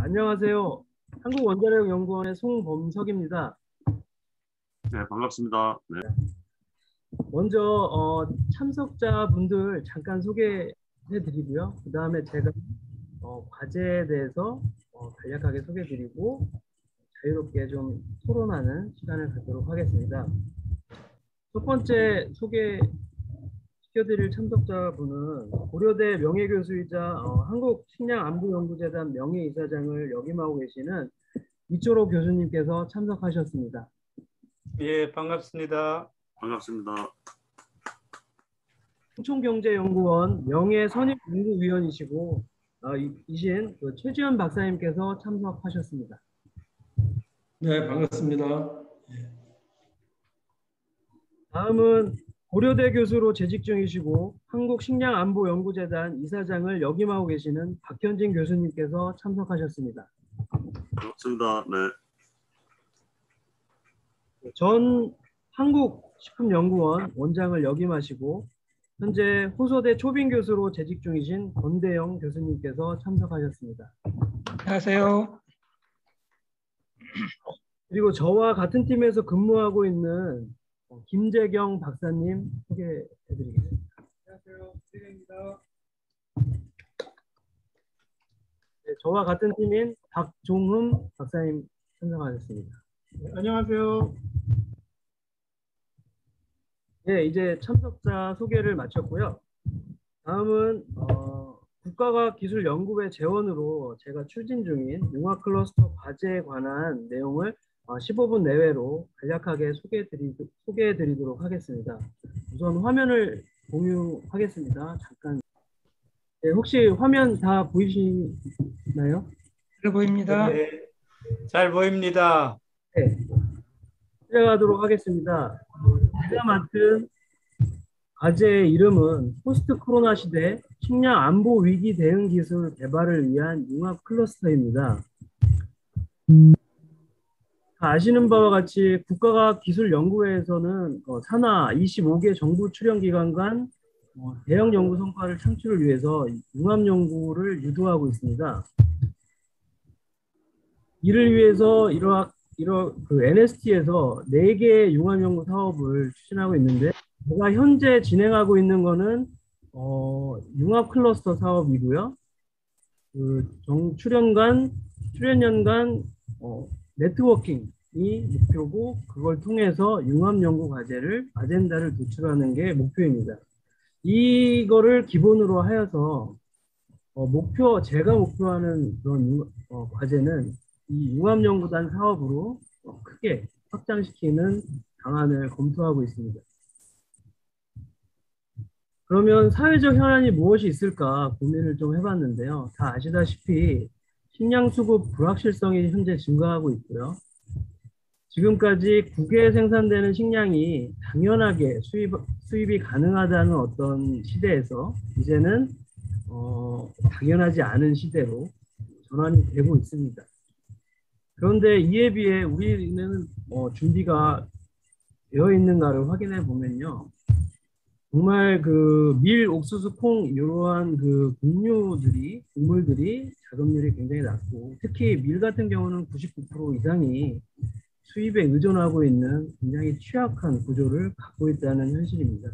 안녕하세요. 한국원자력연구원의 송범석입니다. 네, 반갑습니다. 네. 먼저 참석자분들 잠깐 소개해드리고요. 그 다음에 제가 과제에 대해서 간략하게 소개해드리고 자유롭게 좀 토론하는 시간을 갖도록 하겠습니다. 첫 번째 소개시켜드릴 참석자분은 고려대 명예교수이자 한국식량안보연구재단 명예이사장을 역임하고 계시는 이철호 교수님께서 참석하셨습니다. 예, 반갑습니다. 반갑습니다. 홍천경제연구원 명예선임연구위원이시고 이신 최지현 박사님께서 참석하셨습니다. 네, 반갑습니다. 다음은 고려대 교수로 재직 중이시고 한국식량안보연구재단 이사장을 역임하고 계시는 박현진 교수님께서 참석하셨습니다. 반갑습니다. 네. 전 한국식품연구원 원장을 역임하시고 현재 호서대 초빙 교수로 재직 중이신 권대영 교수님께서 참석하셨습니다. 안녕하세요. 그리고 저와 같은 팀에서 근무하고 있는 김재경 박사님 소개해드리겠습니다. 안녕하세요. 김재경입니다. 네, 저와 같은 팀인 박종흠 박사님 참석하셨습니다. 네, 안녕하세요. 네, 이제 참석자 소개를 마쳤고요. 다음은 국가과학기술연구회 재원으로 제가 추진 중인 융합클러스터 과제에 관한 내용을 15분 내외로 간략하게 소개해드리도록 하겠습니다. 우선 화면을 공유하겠습니다. 잠깐. 네, 혹시 화면 다 보이시나요? 잘 보입니다. 네, 잘 보입니다. 네, 시작하도록 하겠습니다. 제가 맡은 과제의 이름은 포스트 코로나 시대 식량 안보 위기 대응 기술 개발을 위한 융합 클러스터입니다. 아시는 바와 같이 국가과학기술연구회에서는 산하 25개 정부 출연기관 간 대형 연구 성과를 창출을 위해서 융합 연구를 유도하고 있습니다. 이를 위해서 NST에서 4개의 융합 연구 사업을 추진하고 있는데 제가 현재 진행하고 있는 거는 융합 클러스터 사업이고요. 출연연 간 네트워킹이 목표고 그걸 통해서 융합 연구 과제를 아젠다를 도출하는 게 목표입니다. 이거를 기본으로 하여서 제가 목표하는 그런 과제는 이 융합연구단 사업으로 크게 확장시키는 방안을 검토하고 있습니다. 그러면 사회적 현안이 무엇이 있을까 고민을 좀 해봤는데요. 다 아시다시피 식량 수급 불확실성이 현재 증가하고 있고요. 지금까지 국외에 생산되는 식량이 당연하게 수입이 가능하다는 어떤 시대에서 이제는 당연하지 않은 시대로 전환이 되고 있습니다. 그런데 이에 비해 우리는 준비가 되어 있는가를 확인해 보면요. 정말 밀, 옥수수, 콩 이러한 곡물들이 작업률이 굉장히 낮고 특히 밀 같은 경우는 99% 이상이 수입에 의존하고 있는 굉장히 취약한 구조를 갖고 있다는 현실입니다.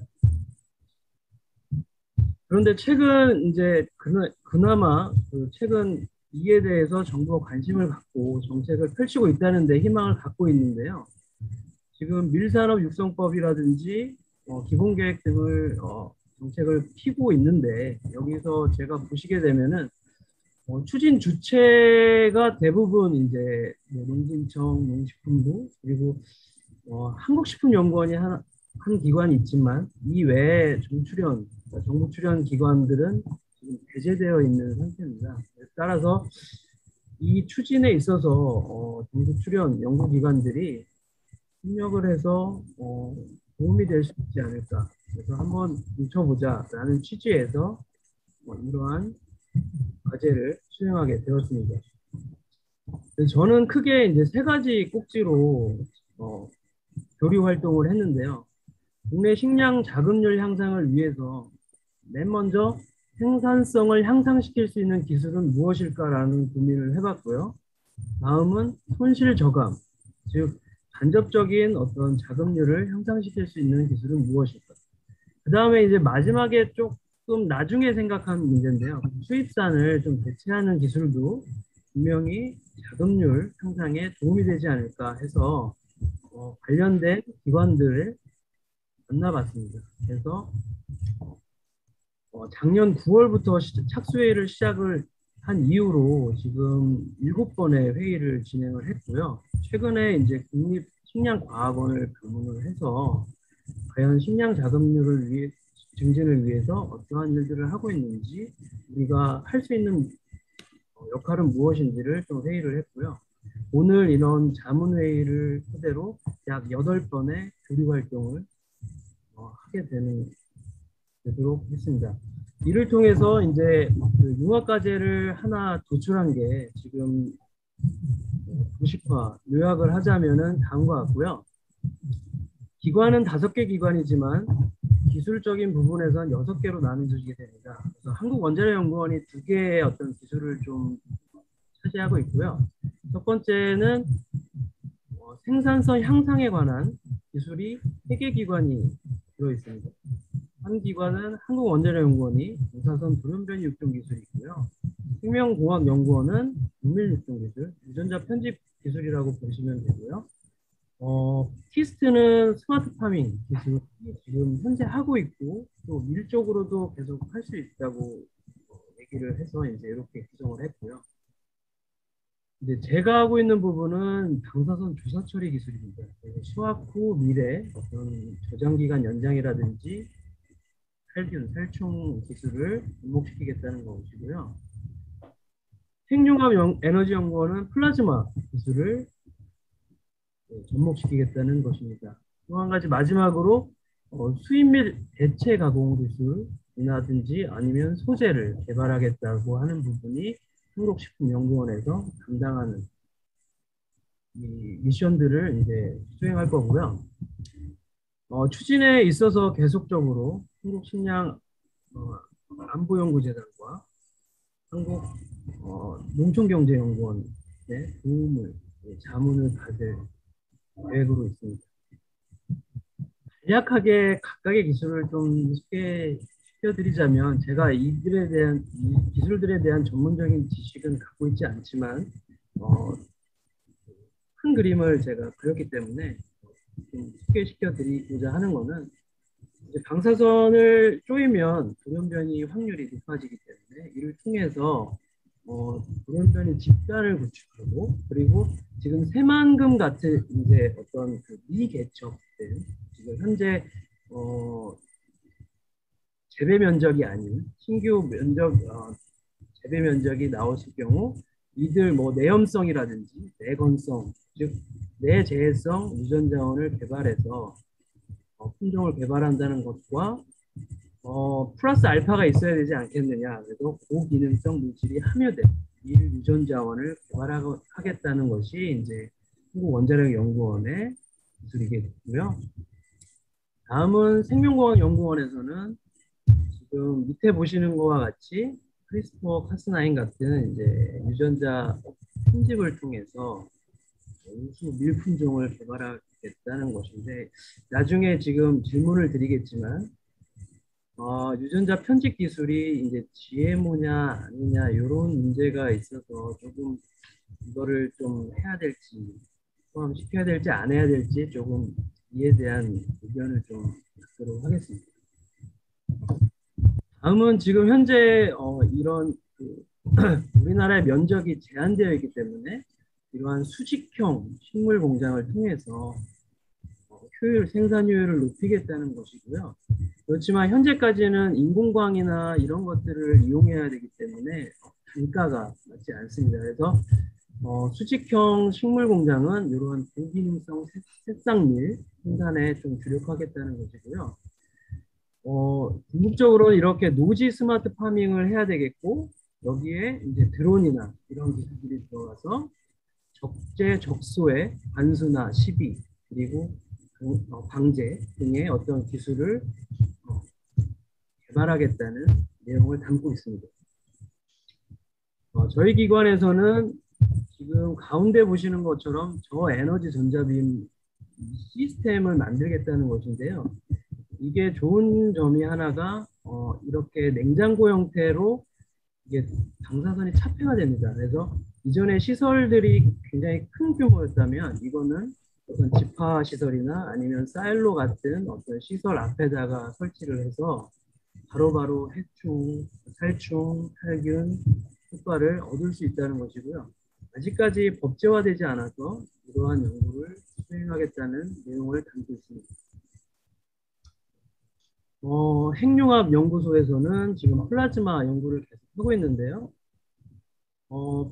그런데 최근 이제 그나마 최근 이에 대해서 정부가 관심을 갖고 정책을 펼치고 있다는 데 희망을 갖고 있는데요. 지금 밀산업 육성법이라든지 기본계획 등을 정책을 피고 있는데 여기서 제가 보시게 되면은 추진 주체가 대부분 이제 농진청, 농식품부 그리고 한국식품연구원이 한 기관이 있지만 이 외에 정부 출연 기관들은 지금 배제되어 있는 상태입니다. 따라서 이 추진에 있어서 정부 출연 연구기관들이 협력을 해서 도움이 될 수 있지 않을까. 그래서 한번 뭉쳐보자라는 취지에서 이러한 과제를 수행하게 되었습니다. 저는 크게 이제 3가지 꼭지로 교류 활동을 했는데요. 국내 식량 자급률 향상을 위해서 맨 먼저 생산성을 향상시킬 수 있는 기술은 무엇일까라는 고민을 해봤고요. 다음은 손실 저감, 즉 간접적인 어떤 자금률을 향상시킬 수 있는 기술은 무엇일까? 그 다음에 이제 마지막에 조금 나중에 생각한 문제인데요. 수입산을 좀 대체하는 기술도 분명히 자금률 향상에 도움이 되지 않을까 해서 관련된 기관들을 만나봤습니다. 그래서 작년 9월부터 착수회의를 시작을 한 이후로 지금 7번의 회의를 진행을 했고요. 최근에 이제 국립식량과학원을 방문을 해서 과연 식량 자금률을 증진을 위해서 어떠한 일들을 하고 있는지, 우리가 할 수 있는 역할은 무엇인지를 좀 회의를 했고요. 오늘 이런 자문회의를 토대로 약 8번의 교류 활동을 하게 되도록 했습니다. 이를 통해서 이제 그 융합과제를 하나 도출한 게 지금 도식화, 요약을 하자면은 다음과 같고요. 기관은 5개 기관이지만 기술적인 부분에서는 6개로 나눠지게 됩니다. 그래서 한국원자력연구원이 2개의 어떤 기술을 좀 차지하고 있고요. 첫 번째는 생산성 향상에 관한 기술이 3개 기관이 들어있습니다. 한 기관은 한국원자력연구원이 방사선 돌연변이 육종 기술이 있고요. 생명공학연구원은 동밀 육종 기술, 유전자 편집 기술이라고 보시면 되고요. 키스트는 스마트 파밍 기술이 지금 현재 하고 있고 또 밀적으로도 계속 할 수 있다고 얘기를 해서 이제 이렇게 구성을 했고요. 이제 제가 하고 있는 부분은 방사선 조사 처리 기술입니다. 수확 후 미래 어떤 저장기간 연장이라든지 살균, 살충 기술을 접목시키겠다는 것이고요. 핵융합 에너지연구원은 플라즈마 기술을 접목시키겠다는 것입니다. 또 한 가지 마지막으로 수입 및 대체 가공 기술이라든지 아니면 소재를 개발하겠다고 하는 부분이 한국식품연구원에서 담당하는 이 미션들을 이제 수행할 거고요. 추진에 있어서 계속적으로 한국식량 안보연구재단과 한국 농촌경제연구원의 도움을 자문을 받을 계획으로 있습니다. 간략하게 각각의 기술을 좀 소개시켜드리자면, 제가 이 기술들에 대한 전문적인 지식은 갖고 있지 않지만 큰 그림을 제가 그렸기 때문에 좀 소개시켜드리고자 하는 것은, 이제 방사선을 쪼이면 돌연변이 확률이 높아지기 때문에 이를 통해서 돌연변이 집단을 구축하고, 그리고 지금 새만금 같은 이제 어떤 그 미개척된 지금 현재 재배 면적이 아닌 신규 면적 재배 면적이 나왔을 경우 이들 내염성이라든지 내건성, 즉 내재해성 유전자원을 개발해서 품종을 개발한다는 것과 플러스 알파가 있어야 되지 않겠느냐. 그래서 고기능성 물질이 함유된 이 유전자원을 개발하겠다는 것이 이제 한국원자력연구원의 기술이겠고요. 다음은 생명공학연구원에서는 지금 밑에 보시는 것과 같이 크리스퍼 카스9 같은 이제 유전자 편집을 통해서 우수 밀품종을 개발하겠다는 것인데, 나중에 지금 질문을 드리겠지만 유전자 편집 기술이 이제 GMO냐 아니냐 이런 문제가 있어서 조금 이거를 좀 해야 될지 포함시켜야 될지 안 해야 될지 조금 이에 대한 의견을 좀 갖도록 하겠습니다. 다음은 지금 현재 이런 우리나라의 면적이 제한되어 있기 때문에 이러한 수직형 식물 공장을 통해서 생산 효율을 높이겠다는 것이고요. 그렇지만 현재까지는 인공광이나 이런 것들을 이용해야 되기 때문에 단가가 맞지 않습니다. 그래서 수직형 식물 공장은 이러한 고기능성 새싹밀 생산에 좀 주력하겠다는 것이고요. 궁극적으로 이렇게 노지 스마트 파밍을 해야 되겠고, 여기에 이제 드론이나 이런 기술들이 들어가서 적재 적소의 관수나 시비 그리고 방제 등의 어떤 기술을 개발하겠다는 내용을 담고 있습니다. 저희 기관에서는 지금 가운데 보시는 것처럼 저에너지 전자빔 시스템을 만들겠다는 것인데요. 이게 좋은 점이 하나가 이렇게 냉장고 형태로 이게 방사선이 차폐가 됩니다. 그래서 이전에 시설들이 굉장히 큰 규모였다면 이거는 어떤 지파 시설이나 아니면 사일로 같은 어떤 시설 앞에다가 설치를 해서 바로바로 해충, 살충, 살균 효과를 얻을 수 있다는 것이고요. 아직까지 법제화되지 않아서 이러한 연구를 수행하겠다는 내용을 담고 있습니다. 핵융합연구소에서는 지금 플라즈마 연구를 계속 하고 있는데요.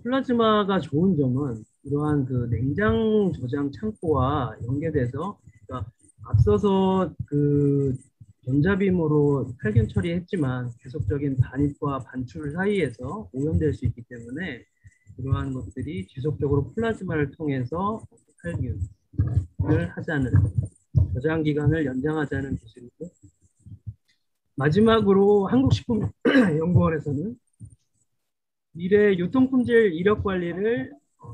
플라즈마가 좋은 점은 이러한 그 냉장 저장 창고와 연계돼서, 그러니까 앞서서 그 전자빔으로 살균 처리했지만 계속적인 반입과 반출 사이에서 오염될 수 있기 때문에 이러한 것들이 지속적으로 플라즈마를 통해서 살균을 하자는, 저장 기간을 연장하자는 기술이고, 마지막으로 한국식품연구원에서는 미래 유통품질 이력 관리를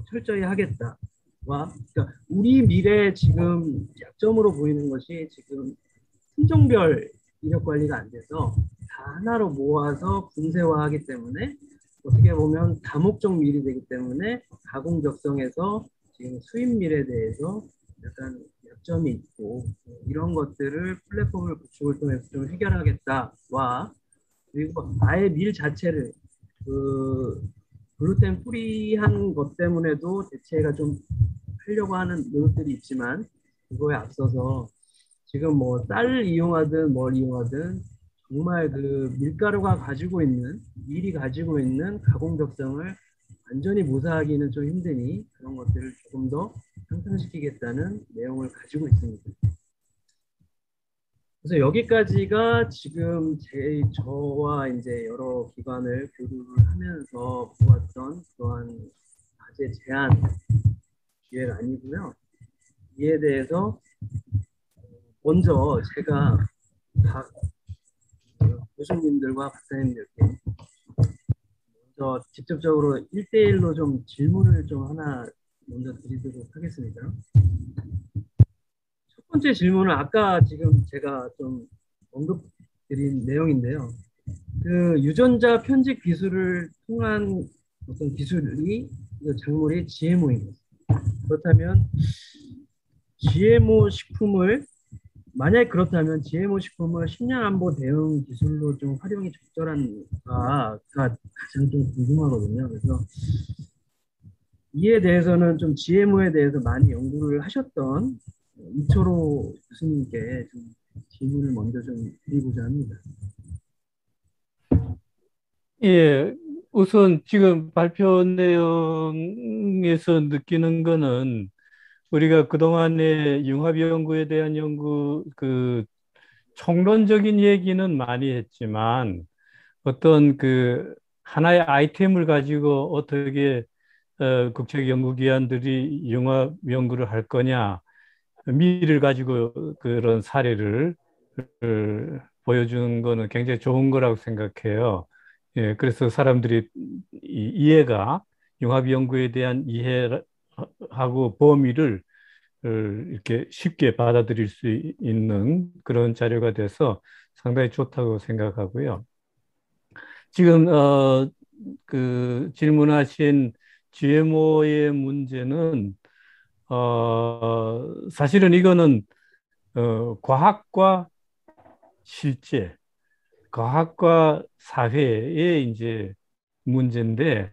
철저히 하겠다. 그러니까 우리 미래 지금 약점으로 보이는 것이 지금 품종별 이력 관리가 안 돼서 다 하나로 모아서 분쇄화하기 때문에 어떻게 보면 다목적 밀이 되기 때문에 가공 적성에서 지금 수입 밀에 대해서 약간 약점이 있고, 이런 것들을 플랫폼을 구축을 통해서 좀 해결하겠다와, 그리고 아예 밀 자체를 그 글루텐 프리한 것 때문에도 대체가 좀 하려고 하는 노력들이 있지만, 그거에 앞서서 지금 뭐 쌀을 이용하든 뭘 이용하든 정말 그 밀가루가 가지고 있는, 밀이 가지고 있는 가공 적성을 완전히 무사하기는 좀 힘드니 그런 것들을 조금 더 향상시키겠다는 내용을 가지고 있습니다. 그래서 여기까지가 지금 저와 이제 여러 기관을 교류를 하면서 보았던 그러한 과제 제안 기획안이고요. 이에 대해서 먼저 제가 각 교수님들과 박사님들께 먼저 직접적으로 1대1로 좀 질문을 좀 하나 먼저 드리도록 하겠습니다. 첫 번째 질문은 아까 지금 제가 좀 언급드린 내용인데요. 그 유전자 편집 기술을 통한 어떤 기술이, 작물이 GMO입니다. 그렇다면 GMO 식품을, 만약 그렇다면 GMO 식품을 식량 안보 대응 기술로 좀 활용이 적절한가가 가장 좀 궁금하거든요. 그래서 이에 대해서는 좀 GMO에 대해서 많이 연구를 하셨던 이철호 교수님께 좀 질문을 먼저 좀 드리고자 합니다. 예, 우선 지금 발표 내용에서 느끼는 거는 우리가 그동안의 융합 연구에 대한 연구, 그 총론적인 얘기는 많이 했지만 어떤 그 하나의 아이템을 가지고 어떻게 국책연구기관들이 융합 연구를 할 거냐, 미를 가지고 그런 사례를 보여주는 거는 굉장히 좋은 거라고 생각해요. 예, 그래서 사람들이 이해가, 융합 연구에 대한 이해하고 범위를 이렇게 쉽게 받아들일 수 있는 그런 자료가 돼서 상당히 좋다고 생각하고요. 지금 그 질문하신 GMO의 문제는 사실은 이거는 과학과 실제, 과학과 사회의 이제 문제인데,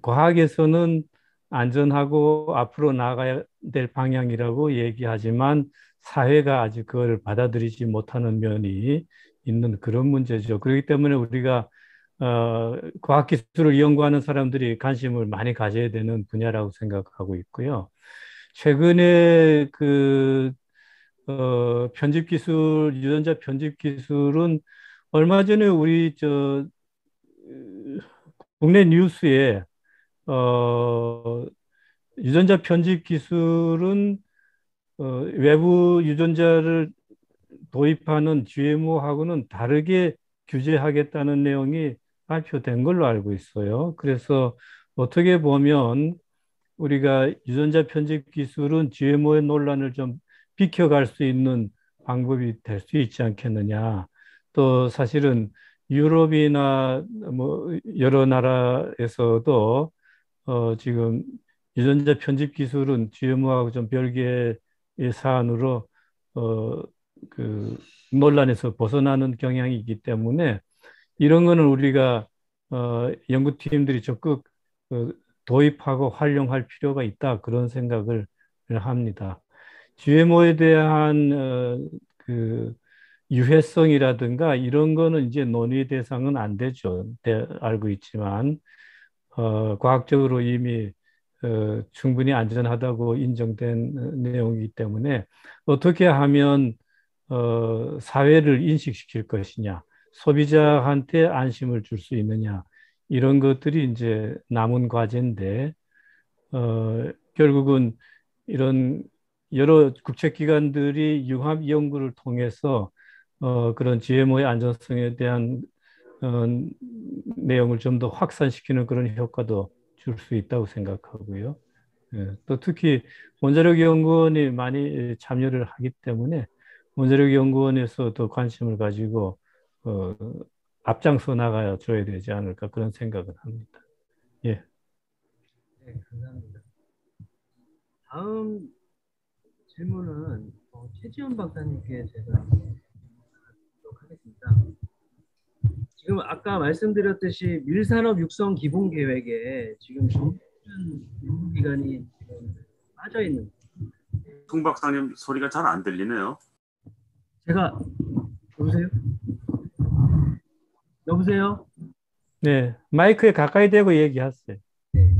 과학에서는 안전하고 앞으로 나가야 될 방향이라고 얘기하지만 사회가 아직 그걸 받아들이지 못하는 면이 있는 그런 문제죠. 그렇기 때문에 우리가 과학기술을 연구하는 사람들이 관심을 많이 가져야 되는 분야라고 생각하고 있고요. 최근에 그 편집 기술, 유전자 편집 기술은 얼마 전에 우리 국내 뉴스에 유전자 편집 기술은 외부 유전자를 도입하는 GMO하고는 다르게 규제하겠다는 내용이 발표된 걸로 알고 있어요. 그래서 어떻게 보면 우리가 유전자 편집 기술은 GMO의 논란을 좀 비켜갈 수 있는 방법이 될 수 있지 않겠느냐. 또 사실은 유럽이나 뭐 여러 나라에서도 지금 유전자 편집 기술은 GMO하고 좀 별개의 사안으로 그 논란에서 벗어나는 경향이 있기 때문에 이런 거는 우리가 연구팀들이 적극 도입하고 활용할 필요가 있다 그런 생각을 합니다. GMO에 대한 그 유해성이라든가 이런 거는 이제 논의 대상은 안 되죠. 알고 있지만 과학적으로 이미 충분히 안전하다고 인정된 내용이기 때문에 어떻게 하면 사회를 인식시킬 것이냐, 소비자한테 안심을 줄 수 있느냐 이런 것들이 이제 남은 과제인데 결국은 이런 여러 국책기관들이 융합 연구를 통해서 그런 GMO의 안전성에 대한 내용을 좀 더 확산시키는 그런 효과도 줄 수 있다고 생각하고요. 예, 또 특히 원자력 연구원이 많이 참여를 하기 때문에 원자력 연구원에서 더 관심을 가지고 앞장서 나가야 줘야 되지 않을까 그런 생각을 합니다. 예. 네, 감사합니다. 다음 질문은 최지원 박사님께 제가 하도록 하겠습니다. 지금 아까 말씀드렸듯이 밀산업 육성 기본 계획에 지금 정부는 연구기관이 지금 빠져 있는. 송 박사님 소리가 잘 안 들리네요. 제가 여보세요? 여보세요? 네, 마이크에 가까이 대고 얘기하세요. 네.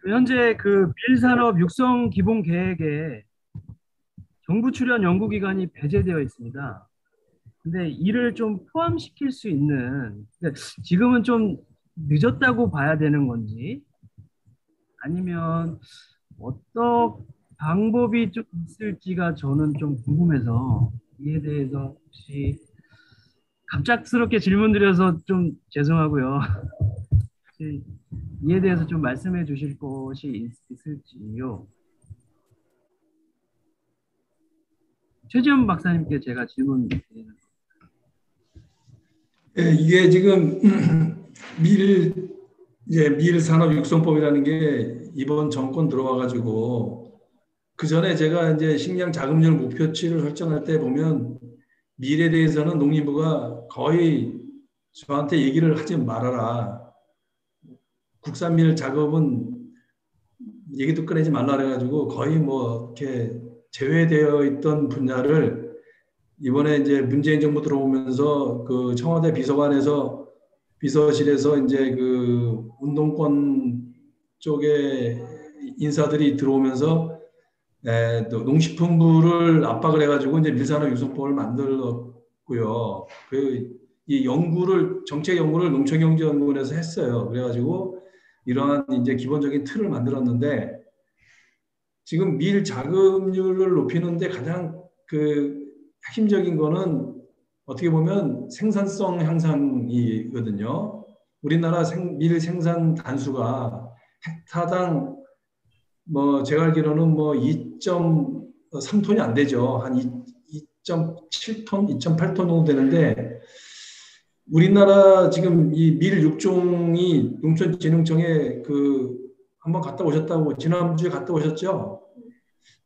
현재 그 밀산업 육성 기본 계획에 정부 출연 연구기관이 배제되어 있습니다. 근데 이를 좀 포함시킬 수 있는, 지금은 좀 늦었다고 봐야 되는 건지, 아니면 어떤 방법이 좀 있을지가 저는 좀 궁금해서 이에 대해서 혹시 갑작스럽게 질문드려서 좀 죄송하고요. 혹시 이에 대해서 좀 말씀해 주실 것이 있을지요. 최지원 박사님께 제가 질문 드리는. 예, 이게 지금 밀 산업 육성법이라는 게 이번 정권 들어와 가지고 그 전에 제가 이제 식량 자급률 목표치를 설정할 때 보면 밀에 대해서는 농림부가 거의 저한테 얘기를 하지 말아라. 국산밀 작업은 얘기도 꺼내지 말라 그래가지고 거의 뭐 이렇게 제외되어 있던 분야를 이번에 이제 문재인 정부 들어오면서 그 청와대 비서실에서 이제 그 운동권 쪽에 인사들이 들어오면서 농식품부를 압박을 해가지고 이제 밀산업 육성법을 만들었고요. 이 연구를 정책 연구를 농촌경제연구원에서 했어요. 그래가지고 이러한 이제 기본적인 틀을 만들었는데 지금 밀 자급률을 높이는데 가장 그 핵심적인 거는 어떻게 보면 생산성 향상이거든요. 우리나라 밀 생산 단수가 헥타당 뭐 제가 알기로는 뭐 2.3톤이 안 되죠. 한 2.7톤, 2.8톤 정도 되는데 우리나라 지금 이 밀 육종이 농촌진흥청에 그 한번 갔다 오셨다고 지난주에 갔다 오셨죠?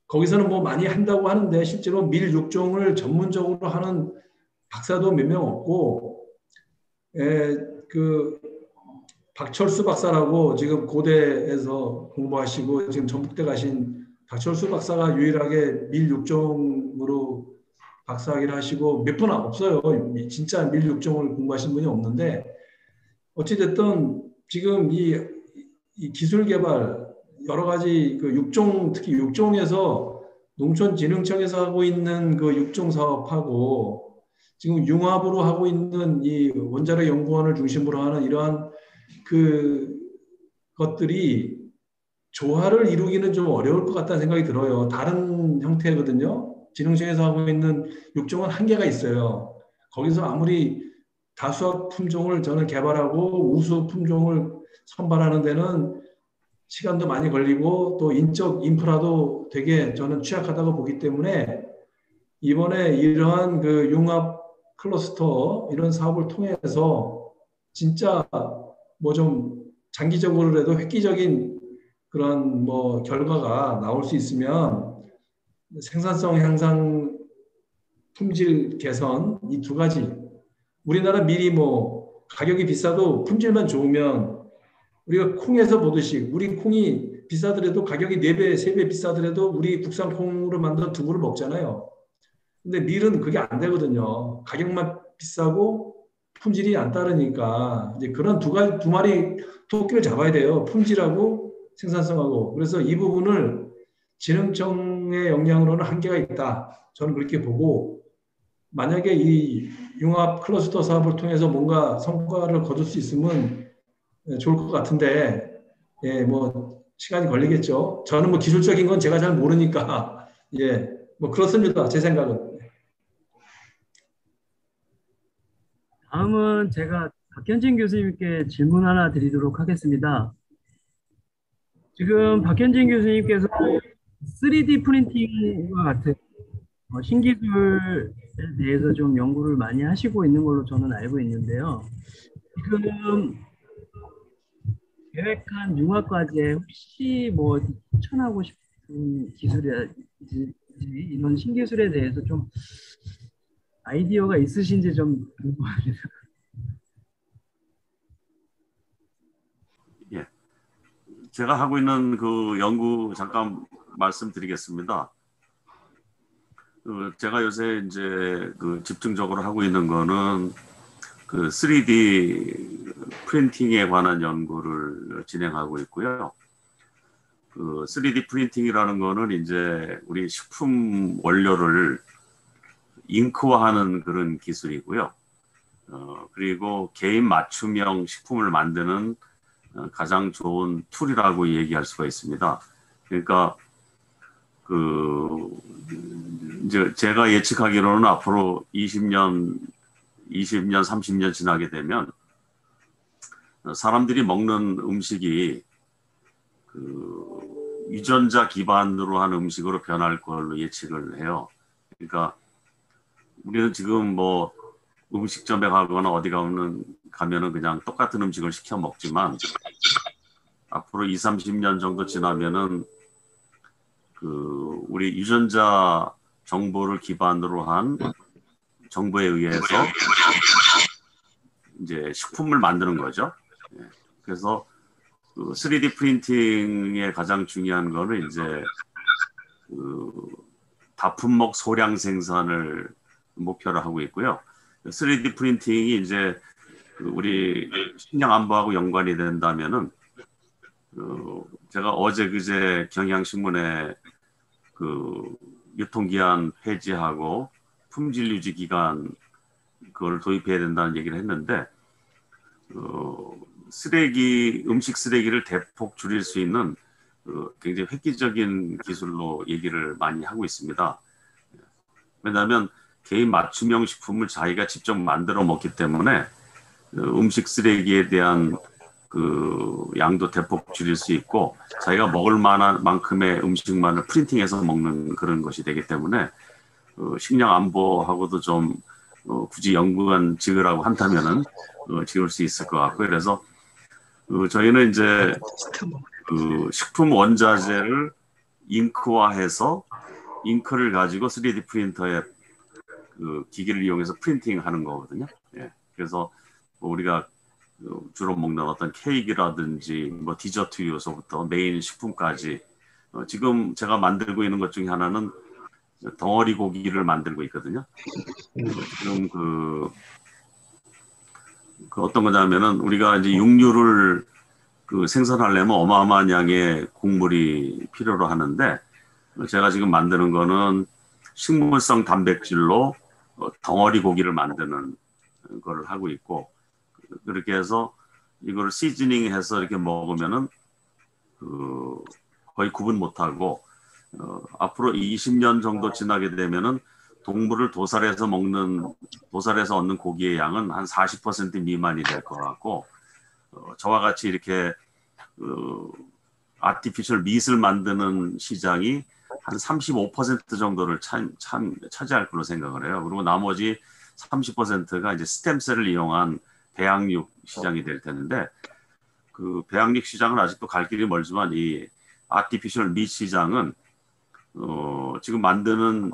거기서는 뭐 많이 한다고 하는데 실제로 밀 육종을 전문적으로 하는 박사도 몇 명 없고 그 박철수 박사라고 지금 고대에서 공부하시고 지금 전북대 가신 박철수 박사가 유일하게 밀 육종으로 박사학위를 하시고 몇 분 없어요. 진짜 밀 육종을 공부하신 분이 없는데 어찌됐든 지금 이 기술 개발 여러 가지 그 육종 특히 육종에서 농촌진흥청에서 하고 있는 그 육종 사업하고 지금 융합으로 하고 있는 이 원자력 연구원을 중심으로 하는 이러한 그 것들이 조화를 이루기는 좀 어려울 것 같다는 생각이 들어요. 다른 형태거든요. 진흥청에서 하고 있는 육종은 한계가 있어요. 거기서 아무리 다수학 품종을 저는 개발하고 우수 품종을 선발하는 데는 시간도 많이 걸리고 또 인적 인프라도 되게 저는 취약하다고 보기 때문에 이번에 이러한 그 융합 클러스터 이런 사업을 통해서 진짜 뭐 좀 장기적으로라도 획기적인 그런 뭐 결과가 나올 수 있으면 생산성 향상, 품질 개선 이 두 가지 우리나라 밀이 뭐 가격이 비싸도 품질만 좋으면 우리가 콩에서 보듯이 우리 콩이 비싸더라도 가격이 4배, 3배 비싸더라도 우리 국산 콩으로 만든 두부를 먹잖아요. 근데 밀은 그게 안 되거든요. 가격만 비싸고 품질이 안 따르니까 이제 그런 두 마리 토끼를 잡아야 돼요. 품질하고 생산성하고. 그래서 이 부분을 진흥청의 역량으로는 한계가 있다. 저는 그렇게 보고 만약에 이 융합 클러스터 사업을 통해서 뭔가 성과를 거둘 수 있으면 좋을 것 같은데 예, 뭐 시간이 걸리겠죠. 저는 뭐 기술적인 건 제가 잘 모르니까 예, 뭐 그렇습니다. 제 생각은. 다음은 제가 박현진 교수님께 질문 하나 드리도록 하겠습니다. 지금 박현진 교수님께서 3D 프린팅과 같은 신기술에 대해서 좀 연구를 많이 하시고 있는 걸로 저는 알고 있는데요. 지금 계획한 융합과제에 혹시 뭐 추천하고 싶은 기술이라든지 이런 신기술에 대해서 좀 아이디어가 있으신지 좀 궁금합니다. 예, 제가 하고 있는 그 연구 잠깐 말씀드리겠습니다. 제가 요새 이제 그 집중적으로 하고 있는 거는 그 3D 프린팅에 관한 연구를 진행하고 있고요. 그 3D 프린팅이라는 거는 이제 우리 식품 원료를 잉크화하는 그런 기술이고요. 그리고 개인 맞춤형 식품을 만드는 가장 좋은 툴이라고 얘기할 수가 있습니다. 그러니까 이제 제가 예측하기로는 앞으로 20년, 30년 지나게 되면 사람들이 먹는 음식이 그 유전자 기반으로 한 음식으로 변할 걸로 예측을 해요. 그러니까 우리는 지금 뭐 음식점에 가거나 어디 가면은 그냥 똑같은 음식을 시켜 먹지만 앞으로 20, 30년 정도 지나면은 그 우리 유전자 정보를 기반으로 한 정보에 의해서 이제 식품을 만드는 거죠. 그래서 그 3D 프린팅의 가장 중요한 거는 이제 그 다품목 소량 생산을 목표로 하고 있고요. 3D 프린팅이 이제 그 우리 식량 안보하고 연관이 된다면은 제가 어제 그제 경향신문에 그 유통기한 폐지하고 품질 유지 기간 그걸 도입해야 된다는 얘기를 했는데 음식 쓰레기를 대폭 줄일 수 있는 굉장히 획기적인 기술로 얘기를 많이 하고 있습니다. 왜냐하면 개인 맞춤형 식품을 자기가 직접 만들어 먹기 때문에 음식 쓰레기에 대한 그 양도 대폭 줄일 수 있고 자기가 먹을 만한 만큼의 음식만을 프린팅해서 먹는 그런 것이 되기 때문에 식량 안보하고도 좀 굳이 연구원직이라고 한다면은 지을 수 있을 것 같고요. 그래서 저희는 이제 그 식품 원자재를 잉크화해서 잉크를 가지고 3D 프린터에 그 기기를 이용해서 프린팅하는 거거든요. 예. 그래서 우리가 주로 먹는 어떤 케이크라든지 뭐 디저트 요소부터 메인 식품까지 지금 제가 만들고 있는 것 중에 하나는 덩어리 고기를 만들고 있거든요. 지금 그 어떤 거냐면은 우리가 이제 육류를 그 생산하려면 어마어마한 양의 곡물이 필요로 하는데 제가 지금 만드는 거는 식물성 단백질로 덩어리 고기를 만드는 거를 하고 있고 그렇게 해서 이걸 시즈닝해서 이렇게 먹으면은 거의 구분 못하고 앞으로 20년 정도 지나게 되면은 동물을 도살해서 얻는 고기의 양은 한 40% 미만이 될 것 같고, 저와 같이 이렇게 아티피셜 밑을 만드는 시장이 한 35% 정도를 차지할 걸로 생각을 해요. 그리고 나머지 30%가 이제 스템셀을 이용한 배양육 시장이 될 텐데, 그 배양육 시장은 아직도 갈 길이 멀지만 이 아티피셜 밑 시장은 지금 만드는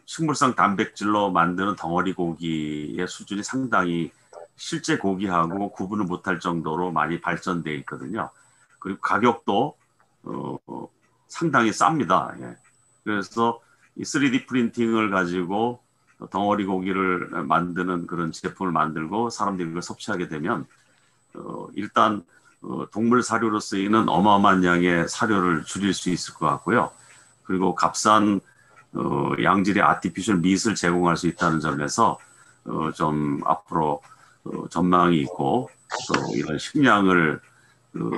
식물성 단백질로 만드는 덩어리 고기의 수준이 상당히 실제 고기하고 구분을 못할 정도로 많이 발전되어 있거든요. 그리고 가격도 상당히 쌉니다. 예. 그래서 이 3D 프린팅을 가지고 덩어리 고기를 만드는 그런 제품을 만들고 사람들이 그걸 섭취하게 되면 일단 동물 사료로 쓰이는 어마어마한 양의 사료를 줄일 수 있을 것 같고요. 그리고 값싼 양질의 아티피셜 밑을 제공할 수 있다는 점에서 좀 앞으로 전망이 있고 또 이런 식량을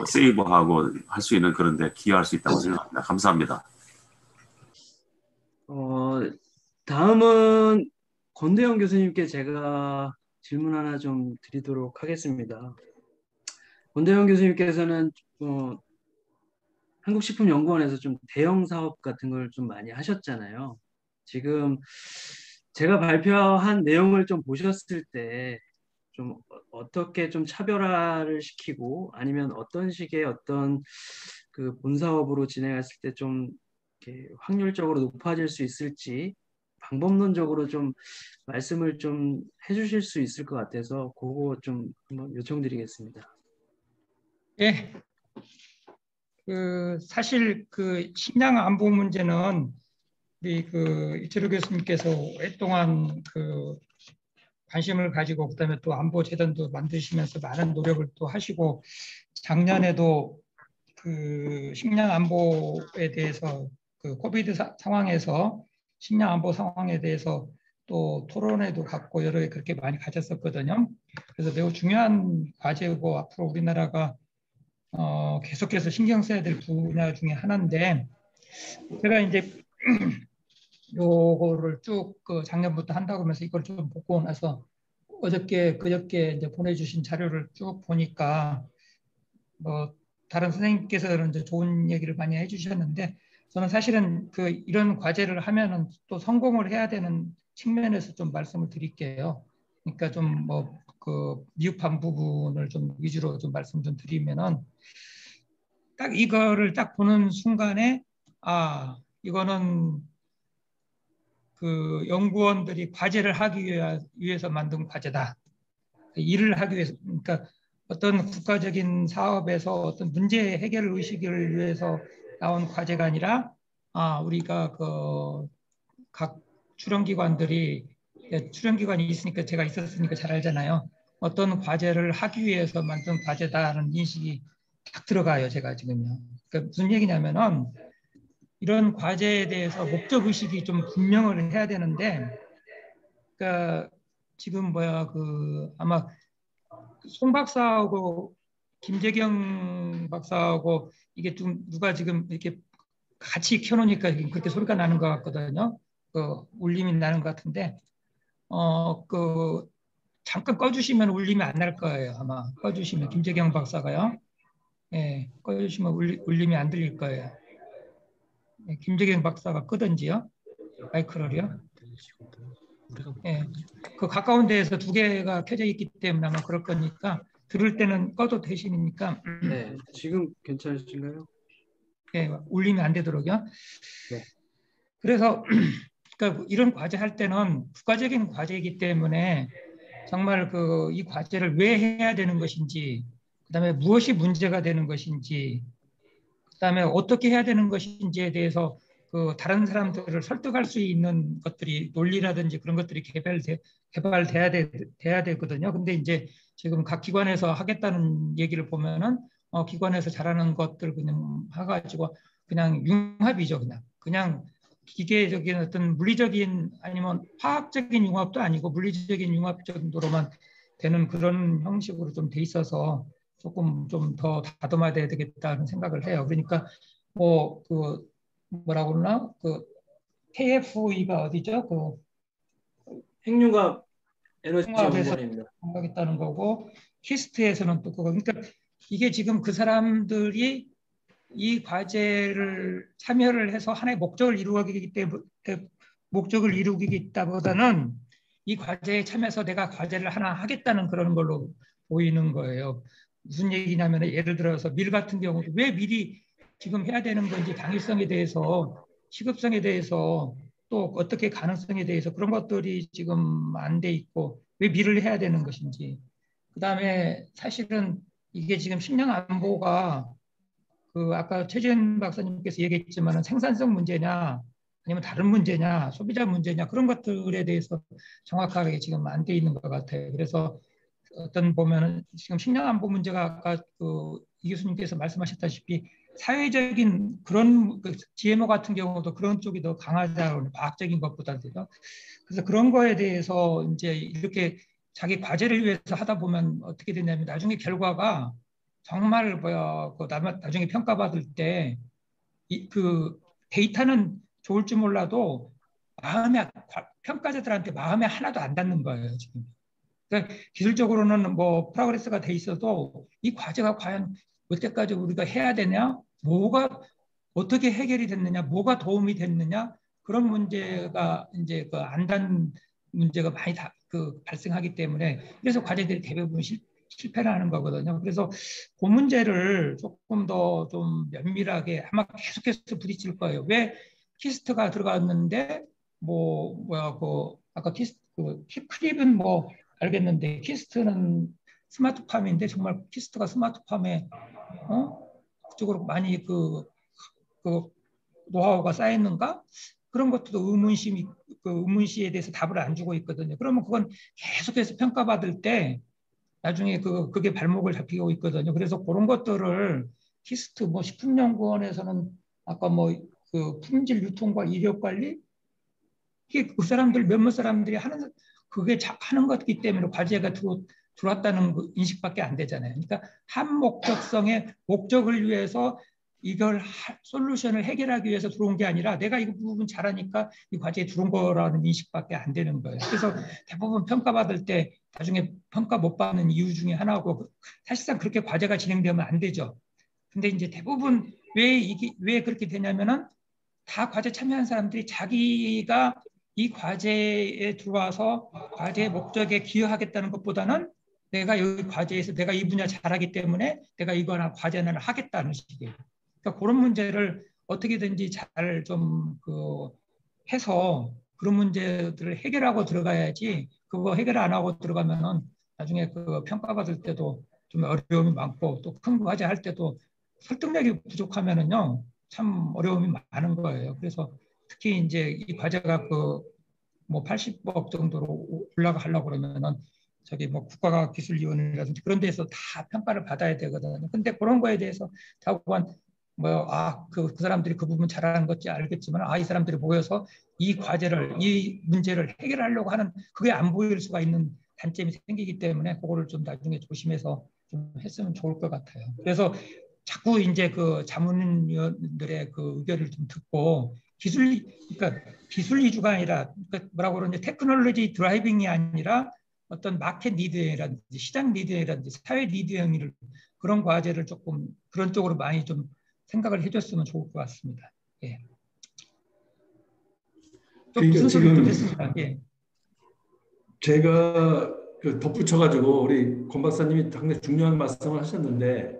세이브하고 할 수 있는 그런 데 기여할 수 있다고 생각합니다. 감사합니다. 다음은 권대영 교수님께 제가 질문 하나 좀 드리도록 하겠습니다. 권대영 교수님께서는 한국식품연구원에서 좀 대형 사업 같은 걸 좀 많이 하셨잖아요. 지금 제가 발표한 내용을 좀 보셨을 때 좀 어떻게 좀 차별화를 시키고 아니면 어떤 식의 어떤 그 본사업으로 진행했을 때 좀 이렇게 확률적으로 높아질 수 있을지 방법론적으로 좀 말씀을 좀 해주실 수 있을 것 같아서 그거 좀 한번 요청드리겠습니다. 예. 사실 식량 안보 문제는 우리 이철우 교수님께서 오랫동안 관심을 가지고 그다음에 또 안보 재단도 만드시면서 많은 노력을 또 하시고 작년에도 식량 안보에 대해서 코비드 상황에서 식량 안보 상황에 대해서 또 토론회도 갖고 여러 개 그렇게 많이 가졌었거든요. 그래서 매우 중요한 과제고 앞으로 우리나라가 계속해서 신경 써야 될 분야 중에 하나인데 제가 이제 요거를 쭉 작년부터 한다고 하면서 이걸 좀 보고 나서 그저께 이제 보내주신 자료를 쭉 보니까 다른 선생님께서는 이제 좋은 얘기를 많이 해주셨는데 저는 사실은 이런 과제를 하면은 또 성공을 해야 되는 측면에서 좀 말씀을 드릴게요. 그러니까 좀 미흡한 부분을 좀 위주로 좀 말씀 좀 드리면은 딱 이거를 딱 보는 순간에 이거는 연구원들이 과제를 하기 위해서 만든 과제다. 일을 하기 위해서, 그러니까 어떤 국가적인 사업에서 어떤 문제 해결 의식을 위해서 나온 과제가 아니라 우리가 각 출연기관이 있으니까 제가 있었으니까 잘 알잖아요. 어떤 과제를 하기 위해서 만든 과제다라는 인식이 딱 들어가요. 제가 지금요. 그러니까 무슨 얘기냐면은 이런 과제에 대해서 목적 의식이 좀 분명을 해야 되는데, 그러니까 지금 아마 송 박사하고 김재경 박사하고 이게 좀 누가 지금 이렇게 같이 켜놓으니까 그렇게 소리가 나는 것 같거든요. 울림이 나는 것 같은데, 잠깐 꺼주시면 울림이 안 날 거예요. 아마 꺼주시면 김재경 박사가요. 예, 꺼주시면 울림이 안 들릴 거예요. 예, 김재경 박사가 끄든지요. 마이크를요. 예, 가까운 데에서 두 개가 켜져 있기 때문에 아마 그럴 거니까 들을 때는 꺼도 되시니까. 네, 지금 괜찮으신가요? 예, 울림이 안 되도록요. 네. 그래서 그러니까 이런 과제 할 때는 국가적인 과제이기 때문에 정말 이 과제를 왜 해야 되는 것인지, 그다음에 무엇이 문제가 되는 것인지, 그다음에 어떻게 해야 되는 것인지에 대해서 다른 사람들을 설득할 수 있는 것들이 논리라든지 그런 것들이 개발돼야 되거든요. 근데 이제 지금 각 기관에서 하겠다는 얘기를 보면은 기관에서 잘하는 것들 그냥 해가지고 그냥 융합이죠. 그냥 기계적인 어떤 물리적인 아니면 화학적인 융합도 아니고 물리적인 융합 정도로만 되는 그런 형식으로 좀 돼 있어서 조금 좀 더 다듬어야 되겠다는 생각을 해요. 그러니까 뭐라고 그러나 KFE가 어디죠? 그 핵융합 에너지 통합에서 연구원입니다. 하겠다는 거고, 키스트에서는 또 그거. 그러니까 이게 지금 그 사람들이 이 과제를 참여를 해서 하나의 목적을 이루기 때문에, 목적을 이루기보다는 이 과제에 참여해서 내가 과제를 하나 하겠다는 그런 걸로 보이는 거예요. 무슨 얘기냐면, 예를 들어서 밀 같은 경우도 왜 밀이 지금 해야 되는 건지, 당위성에 대해서, 시급성에 대해서, 또 어떻게 가능성에 대해서 그런 것들이 지금 안 돼 있고, 왜 밀을 해야 되는 것인지. 그다음에 사실은 이게 지금 식량 안보가 그 아까 최재현 박사님께서 얘기했지만 생산성 문제냐 아니면 다른 문제냐 소비자 문제냐 그런 것들에 대해서 정확하게 지금 안 돼 있는 것 같아요. 그래서 어떤 보면은 지금 식량 안보 문제가 아까 그 이 교수님께서 말씀하셨다시피 사회적인 그런 그 GMO 같은 경우도 그런 쪽이 더 강하다고 과학적인 것보다도요. 그래서 그런 거에 대해서 이제 이렇게 자기 과제를 위해서 하다 보면 어떻게 되냐면 나중에 결과가 정말 뭐야 그 나중에 평가받을 때 그 데이터는 좋을지 몰라도 마음에 평가자들한테 마음에 하나도 안 닿는 거예요 지금. 그러니까 기술적으로는 뭐 프로그레스가 돼 있어도 이 과제가 과연 여태까지 우리가 해야 되냐, 뭐가 어떻게 해결이 됐느냐, 뭐가 도움이 됐느냐 그런 문제가 이제 그 안 닿는 문제가 많이 발생하기 때문에 그래서 과제들이 대부분 실패를 하는 거거든요. 그래서 그 문제를 조금 더 좀 면밀하게 아마 계속해서 부딪힐 거예요. 왜 키스트가 들어갔는데 뭐야 그 아까 그 크립은 뭐 알겠는데 키스트는 스마트팜인데 정말 키스트가 스마트팜에 그쪽으로 많이 그 노하우가 쌓였는가 그런 것도 의문시에 대해서 답을 안 주고 있거든요. 그러면 그건 계속해서 평가받을 때 나중에 그게 발목을 잡히고 있거든요. 그래서 그런 것들을 키스트 뭐 식품연구원에서는 아까 뭐 그 품질 유통과 이력 관리 이게 그 사람들 몇몇 사람들이 하는 그게 하는 것이기 때문에 과제가 들어왔다는 그 인식밖에 안 되잖아요. 그러니까 한 목적성의 목적을 위해서 이걸 솔루션을 해결하기 위해서 들어온 게 아니라 내가 이 부분 잘하니까 이 과제에 들어온 거라는 인식밖에 안 되는 거예요. 그래서 대부분 평가받을 때 나중에 평가 못 받는 이유 중에 하나고 사실상 그렇게 과제가 진행되면 안 되죠. 근데 이제 대부분 왜 그렇게 되냐면은 다 과제 참여한 사람들이 자기가 이 과제에 들어와서 과제의 목적에 기여하겠다는 것보다는 내가 여기 과제에서 내가 이 분야 잘하기 때문에 내가 이거나 과제는 하겠다는 식이에요. 그러니까 그런 문제를 어떻게든지 잘 좀 해서 그런 문제들을 해결하고 들어가야지 그거 해결 안 하고 들어가면은 나중에 그 평가받을 때도 좀 어려움이 많고 또 큰 과제 할 때도 설득력이 부족하면은요 참 어려움이 많은 거예요. 그래서 특히 이제 이 과제가 뭐 80억 정도로 올라가려고 그러면은 저기 뭐 국가과학기술위원회라든지 그런 데서 다 평가를 받아야 되거든요. 근데 그런 거에 대해서 자꾸만 그 사람들이 그 부분 잘하는 건지 알겠지만 이 사람들이 모여서 이 문제를 해결하려고 하는 그게 안 보일 수가 있는 단점이 생기기 때문에 그거를 좀 나중에 조심해서 좀 했으면 좋을 것 같아요. 그래서 자꾸 이제 그 자문위원들의 그 의견을 좀 듣고 그러니까 기술 위주가 아니라 그러니까 뭐라고 그러는지 테크놀로지 드라이빙이 아니라 어떤 마켓 니드라든지 시장 니드라든지 사회 니드형을 그런 과제를 조금 그런 쪽으로 많이 좀 생각을 해줬으면 좋을 것 같습니다. 예. 좀 무슨 소리 좀 했습니다. 예. 제가 덧붙여가지고 우리 권 박사님이 상당히 중요한 말씀을 하셨는데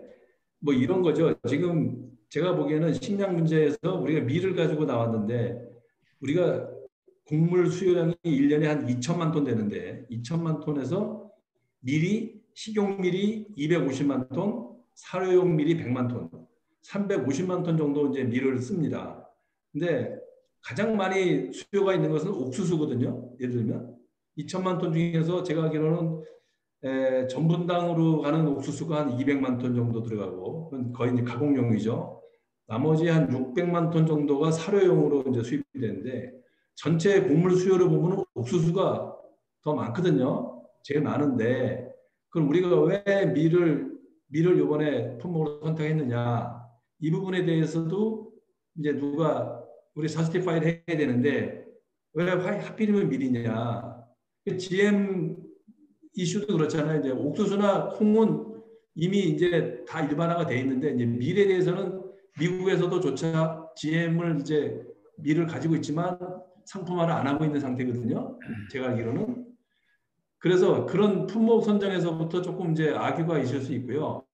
뭐 이런 거죠. 지금 제가 보기에는 식량 문제에서 우리가 밀을 가지고 나왔는데 우리가 곡물 수요량이 1년에 한 2천만 톤 되는데 2천만 톤에서 식용밀이 250만 톤, 사료용 밀이 100만 톤, 350만 톤 정도 이제 밀을 씁니다. 근데 가장 많이 수요가 있는 것은 옥수수거든요. 예를 들면 2천만 톤 중에서 제가 알기로는 전분당으로 가는 옥수수가 한 200만 톤 정도 들어가고 거의 이제 가공용이죠. 나머지 한 600만 ton 정도가 사료용으로 이제 수입이 되는데 전체 곡물 수요를 보면 옥수수가 더 많거든요. 제일 많은데 그럼 우리가 왜 밀을 이번에 품목으로 선택했느냐 이 부분에 대해서도 이제 누가 우리 서스티파이드 해야 되는데 왜 하필이면 밀이냐? GM 이슈도 그렇잖아요. 이제 옥수수나 콩은 이미 이제 다 일반화가 돼 있는데 이제 밀에 대해서는 미국에서도 조차 GM을 이제 밀을 가지고 있지만 상품화를 안 하고 있는 상태거든요. 제가 알기로는. 그래서 그런 품목 선정에서부터 조금 이제 악유가 있을 수 있고요.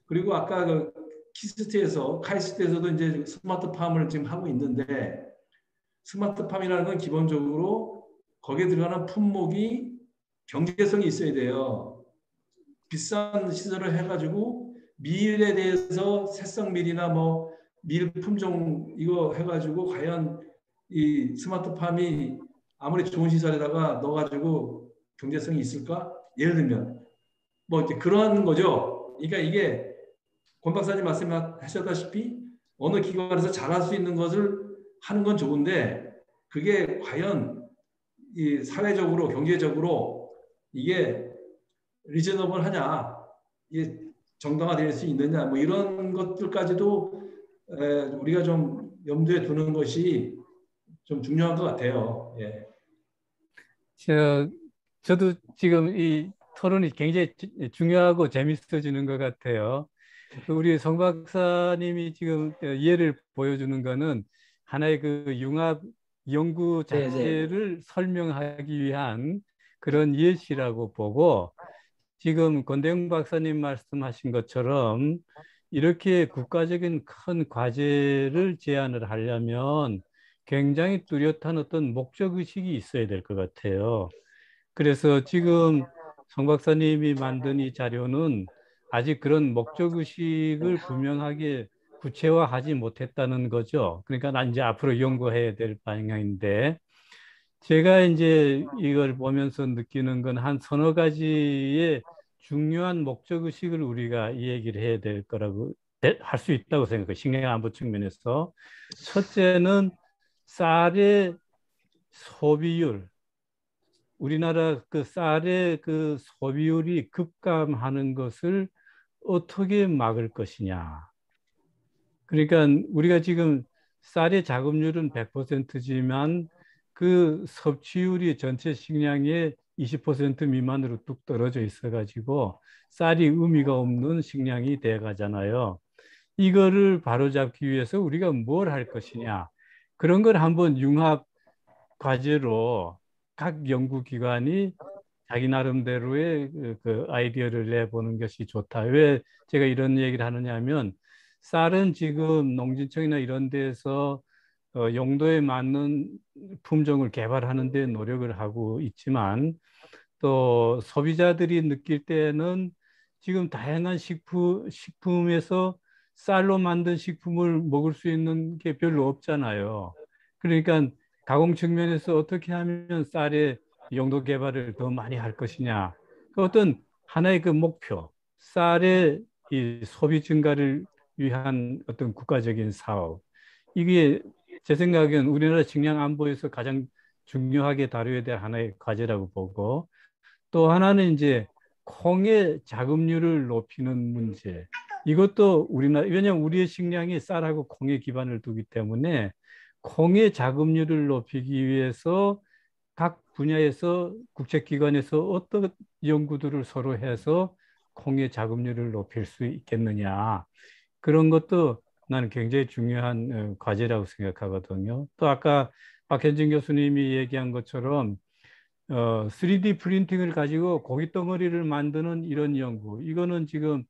그리고 아까 그 카이스트에서도 이제 스마트팜을 지금 하고 있는데 스마트팜이라는 건 기본적으로 거기에 들어가는 품목이 경제성이 있어야 돼요. 비싼 시설을 해가지고 밀에 대해서 새싹밀이나 뭐 밀 품종 이거 해가지고 과연 이 스마트팜이 아무리 좋은 시설에다가 넣어가지고 경제성이 있을까? 예를 들면 뭐 이제 그런 거죠. 그러니까 이게 권 박사님 말씀하셨다시피 어느 기관에서 잘할 수 있는 것을 하는 건 좋은데 그게 과연 이 사회적으로 경제적으로 이게 리저너블 하냐, 이게 정당화될 수 있느냐, 뭐 이런 것들까지도 우리가 좀 염두에 두는 것이 좀 중요한 것 같아요. 예. 저도 지금 이 토론이 굉장히 중요하고 재밌어지는 것 같아요. 우리 성 박사님이 지금 예를 보여주는 거는 하나의 그 융합 연구 자체를 설명하기 위한 그런 예시라고 보고 지금 권대웅 박사님 말씀하신 것처럼 이렇게 국가적인 큰 과제를 제안을 하려면 굉장히 뚜렷한 어떤 목적의식이 있어야 될 것 같아요. 그래서 지금 성 박사님이 만든 이 자료는 아직 그런 목적의식을 분명하게 구체화하지 못했다는 거죠. 그러니까 난 이제 앞으로 연구해야 될 방향인데 제가 이제 이걸 보면서 느끼는 건 한 서너 가지의 중요한 목적의식을 우리가 이 얘기를 해야 될 거라고 할 수 있다고 생각해요. 식량안보 측면에서. 첫째는 쌀의 소비율, 우리나라 그 쌀의 그 소비율이 급감하는 것을 어떻게 막을 것이냐. 그러니까 우리가 지금 쌀의 자급률은 100%지만 그 섭취율이 전체 식량의 20% 미만으로 뚝 떨어져 있어가지고 쌀이 의미가 없는 식량이 돼 가잖아요. 이거를 바로잡기 위해서 우리가 뭘 할 것이냐. 그런 걸 한번 융합 과제로 각 연구기관이 자기 나름대로의 그 아이디어를 내보는 것이 좋다. 왜 제가 이런 얘기를 하느냐 하면 쌀은 지금 농진청이나 이런 데서 용도에 맞는 품종을 개발하는 데 노력을 하고 있지만 또 소비자들이 느낄 때는 지금 다양한 식품에서 쌀로 만든 식품을 먹을 수 있는 게 별로 없잖아요. 그러니까 가공 측면에서 어떻게 하면 쌀의 용도 개발을 더 많이 할 것이냐. 그 어떤 하나의 그 목표, 쌀의 이 소비 증가를 위한 어떤 국가적인 사업. 이게 제 생각엔 우리나라 식량 안보에서 가장 중요하게 다뤄야 될 하나의 과제라고 보고 또 하나는 이제 콩의 자급률을 높이는 문제. 이것도 우리나라, 왜냐하면 우리의 식량이 쌀하고 콩에 기반을 두기 때문에 콩의 자급률을 높이기 위해서 각 분야에서 국제기관에서 어떤 연구들을 서로 해서 콩의 자급률을 높일 수 있겠느냐. 그런 것도 나는 굉장히 중요한 과제라고 생각하거든요. 또 아까 박현진 교수님이 얘기한 것처럼 3D 프린팅을 가지고 고기 덩어리를 만드는 이런 연구. 이거는 지금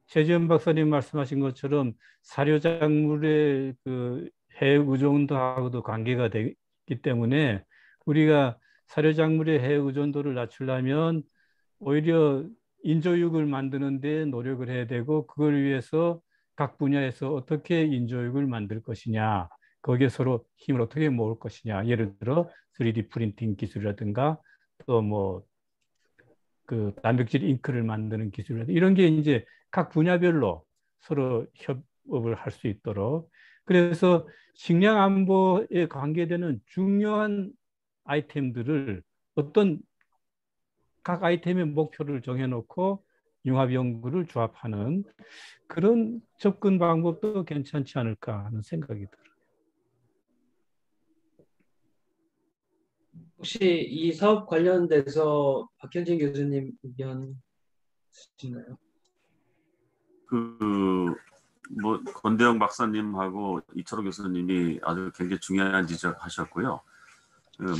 최지연 박사님 말씀하신 것처럼 사료작물의 그 해외 의존도하고도 관계가 되기 때문에 우리가 사료작물의 해외 의존도를 낮추려면 오히려 인조육을 만드는 데 노력을 해야 되고 그걸 위해서 각 분야에서 어떻게 인조육을 만들 것이냐. 거기에 서로 힘을 어떻게 모을 것이냐. 예를 들어 3D 프린팅 기술이라든가 또 뭐 그 단백질 잉크를 만드는 기술이라든가 이런 게 이제 각 분야별로 서로 협업을 할 수 있도록 그래서 식량 안보에 관계되는 중요한 아이템들을 어떤 각 아이템의 목표를 정해놓고 융합 연구를 조합하는 그런 접근 방법도 괜찮지 않을까 하는 생각이 들어요. 혹시 이 사업 관련돼서 박현진 교수님 의견 있으신가요? 뭐 권대영 박사님하고 이철호 교수님이 아주 굉장히 중요한 지적하셨고요.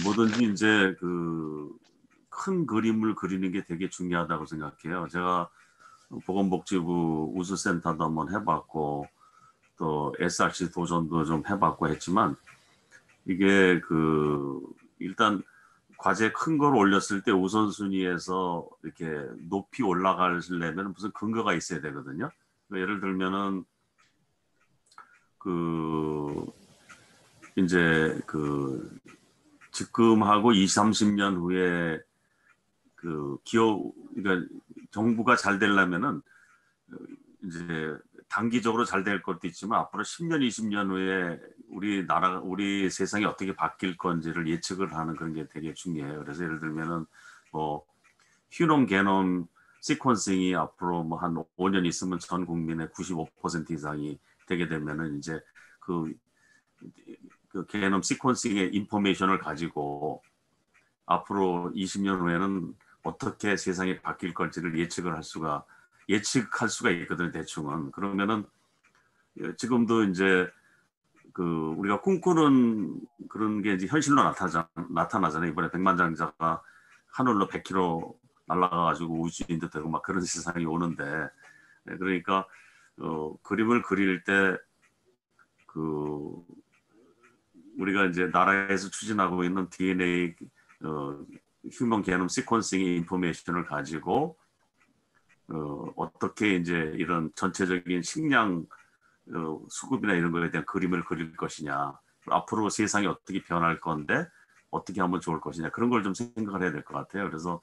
뭐든지 이제 큰 그림을 그리는 게 되게 중요하다고 생각해요. 제가 보건복지부 우수센터도 한번 해봤고 또 SRC 도전도 좀 해봤고 했지만 이게 일단 과제 큰 걸 올렸을 때 우선순위에서 이렇게 높이 올라가려면 무슨 근거가 있어야 되거든요. 예를 들면은 이제 지금하고 20, 30년 후에 그러니까 정부가 잘 되려면은 이제 단기적으로 잘 될 것도 있지만 앞으로 10년, 20년 후에 우리 세상이 어떻게 바뀔 건지를 예측을 하는 그런 게 되게 중요해요. 그래서 예를 들면은 뭐 휴놈 게놈 시퀀싱이 앞으로 뭐 한 5년 있으면 전 국민의 95% 이상이 되게 되면은 이제 그 게놈 시퀀싱의 인포메이션을 가지고 앞으로 20년 후에는 어떻게 세상이 바뀔 건지를 예측할 수가 있거든요, 대충은. 그러면은 지금도 이제 우리가 꿈꾸는 그런 게 이제 현실로 나타나잖아요. 이번에 백만장자가 하늘로 100km 날아가가지고 우주인도 되고 막 그런 세상이 오는데, 그러니까 그림을 그릴 때 우리가 이제 나라에서 추진하고 있는 DNA 휴먼 게놈 시퀀싱 인포메이션을 가지고 어떻게 이제 이런 전체적인 식량 수급이나 이런 거에 대한 그림을 그릴 것이냐, 앞으로 세상이 어떻게 변할 건데 어떻게 하면 좋을 것이냐, 그런 걸 좀 생각을 해야 될 것 같아요. 그래서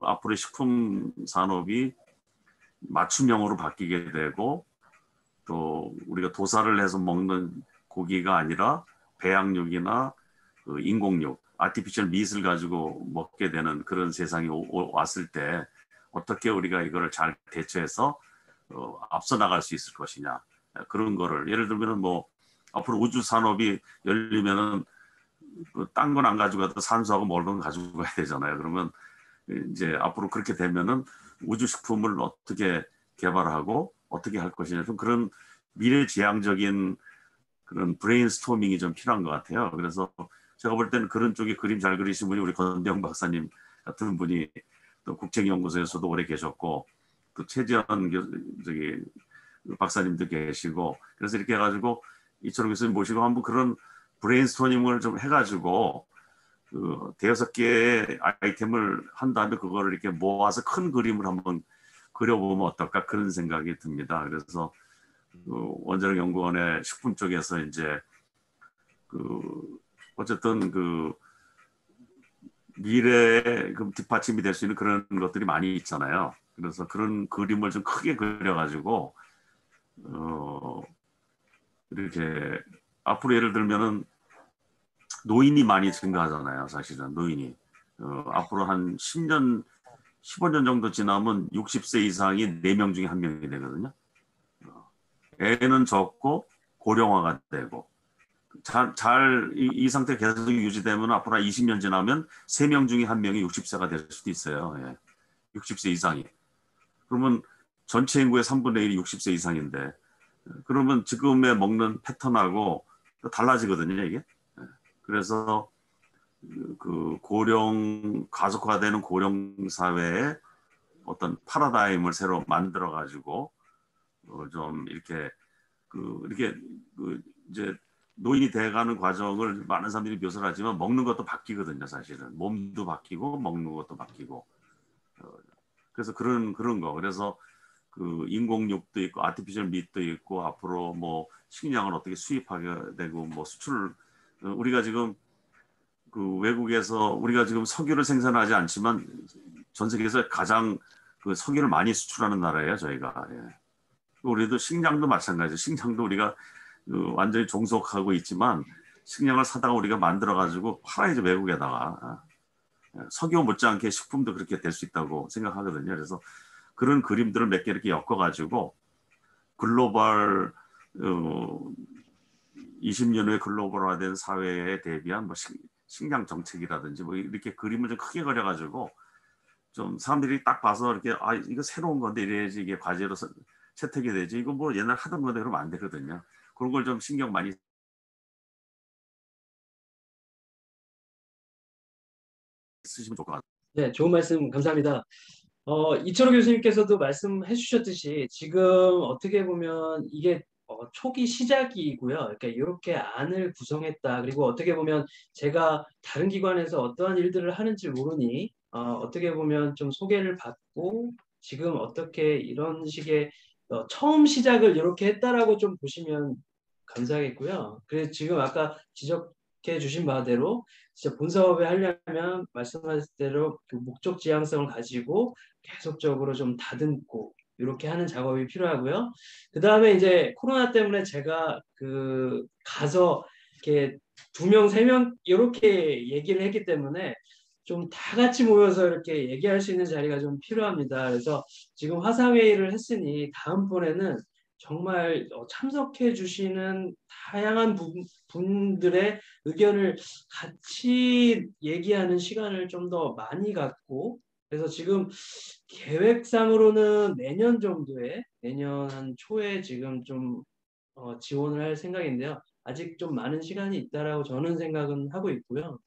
앞으로 식품 산업이 맞춤형으로 바뀌게 되고 또 우리가 도살을 해서 먹는 고기가 아니라 배양육이나 인공육, 아티피셜 밑을 가지고 먹게 되는 그런 세상이 왔을 때 어떻게 우리가 이거를 잘 대처해서 앞서 나갈 수 있을 것이냐, 그런 거를 예를 들면은 뭐 앞으로 우주 산업이 열리면은 딴 건 안 가져가도 산소하고 뭐든 가지고 가야 되잖아요. 그러면 이제 앞으로 그렇게 되면은 우주 식품을 어떻게 개발하고 어떻게 할 것이냐, 좀 그런 미래지향적인 그런 브레인스토밍이 좀 필요한 것 같아요. 그래서 제가 볼 때는 그런 쪽에 그림 잘 그리신 분이 우리 권대영 박사님 같은 분이 또 국책연구소에서도 오래 계셨고 또 최지현 박사님도 계시고, 그래서 이렇게 해가지고 이철호 교수님 모시고 한번 그런 브레인스토밍을 좀 해가지고 대여섯 개의 아이템을 한 다음에 그거를 이렇게 모아서 큰 그림을 한번 그려보면 어떨까, 그런 생각이 듭니다. 그래서 원자력 연구원의 식품 쪽에서 이제 어쨌든 미래의 뒷받침이 될 수 있는 그런 것들이 많이 있잖아요. 그래서 그런 그림을 좀 크게 그려가지고 이렇게 앞으로 예를 들면은 노인이 많이 증가하잖아요. 사실은 노인이 앞으로 한 10년, 15년 정도 지나면 60세 이상이 4명 중에 1명이 되거든요. 애는 적고 고령화가 되고 이 상태 계속 유지되면 앞으로 20년 지나면 3명 중에 1명이 60세가 될 수도 있어요. 예. 60세 이상이. 그러면 전체 인구의 3분의 1이 60세 이상인데 그러면 지금에 먹는 패턴하고 달라지거든요, 이게. 그래서 가속화되는 고령 사회에 어떤 파라다임을 새로 만들어 가지고 좀 이렇게 이제 노인이 돼가는 과정을 많은 사람들이 묘사를 하지만 먹는 것도 바뀌거든요, 사실은. 몸도 바뀌고 먹는 것도 바뀌고. 그래서 그런 거. 그래서 인공육도 있고 아티피셜 밑도 있고 앞으로 뭐 식량을 어떻게 수입하게 되고 뭐 우리가 지금 외국에서 우리가 지금 석유를 생산하지 않지만 전 세계에서 가장 석유를 많이 수출하는 나라예요, 저희가. 예. 우리도 식량도 마찬가지예요. 식량도 우리가 완전히 종속하고 있지만 식량을 사다가 우리가 만들어가지고 팔아야죠, 외국에다가. 석유 못지않게 식품도 그렇게 될 수 있다고 생각하거든요. 그래서 그런 그림들을 몇 개 이렇게 엮어가지고 글로벌 20년 후에 글로벌화된 사회에 대비한 뭐 식량 정책이라든지 뭐 이렇게 그림을 좀 크게 그려가지고 좀 사람들이 딱 봐서 이렇게 아 이거 새로운 건데 이래야지 이게 과제로 채택이 되지 이거 뭐 옛날 하던 건데 그러면 안 되거든요. 그런 걸 좀 신경 많이 쓰시면 좋을 것 같아요. 네, 좋은 말씀 감사합니다. 이철호 교수님께서도 말씀해 주셨듯이 지금 어떻게 보면 이게 초기 시작이고요. 그러니까 이렇게 안을 구성했다. 그리고 어떻게 보면 제가 다른 기관에서 어떠한 일들을 하는지 모르니 어떻게 보면 좀 소개를 받고 지금 어떻게 이런 식의 처음 시작을 이렇게 했다라고 좀 보시면 감사하겠고요. 그래서 지금 아까 지적해 주신 바대로 진짜 본 사업에 하려면 말씀하신 대로 그 목적 지향성을 가지고 계속적으로 좀 다듬고 이렇게 하는 작업이 필요하고요. 그 다음에 이제 코로나 때문에 제가 가서 이렇게 2명, 3명 이렇게 얘기를 했기 때문에 좀 다 같이 모여서 이렇게 얘기할 수 있는 자리가 좀 필요합니다. 그래서 지금 화상회의를 했으니 다음번에는 정말 참석해 주시는 다양한 분들의 의견을 같이 얘기하는 시간을 좀 더 많이 갖고 그래서 지금 계획상으로는 내년 한 초에 지금 좀 지원을 할 생각인데요. 아직 좀 많은 시간이 있다라고 저는 생각은 하고 있고요.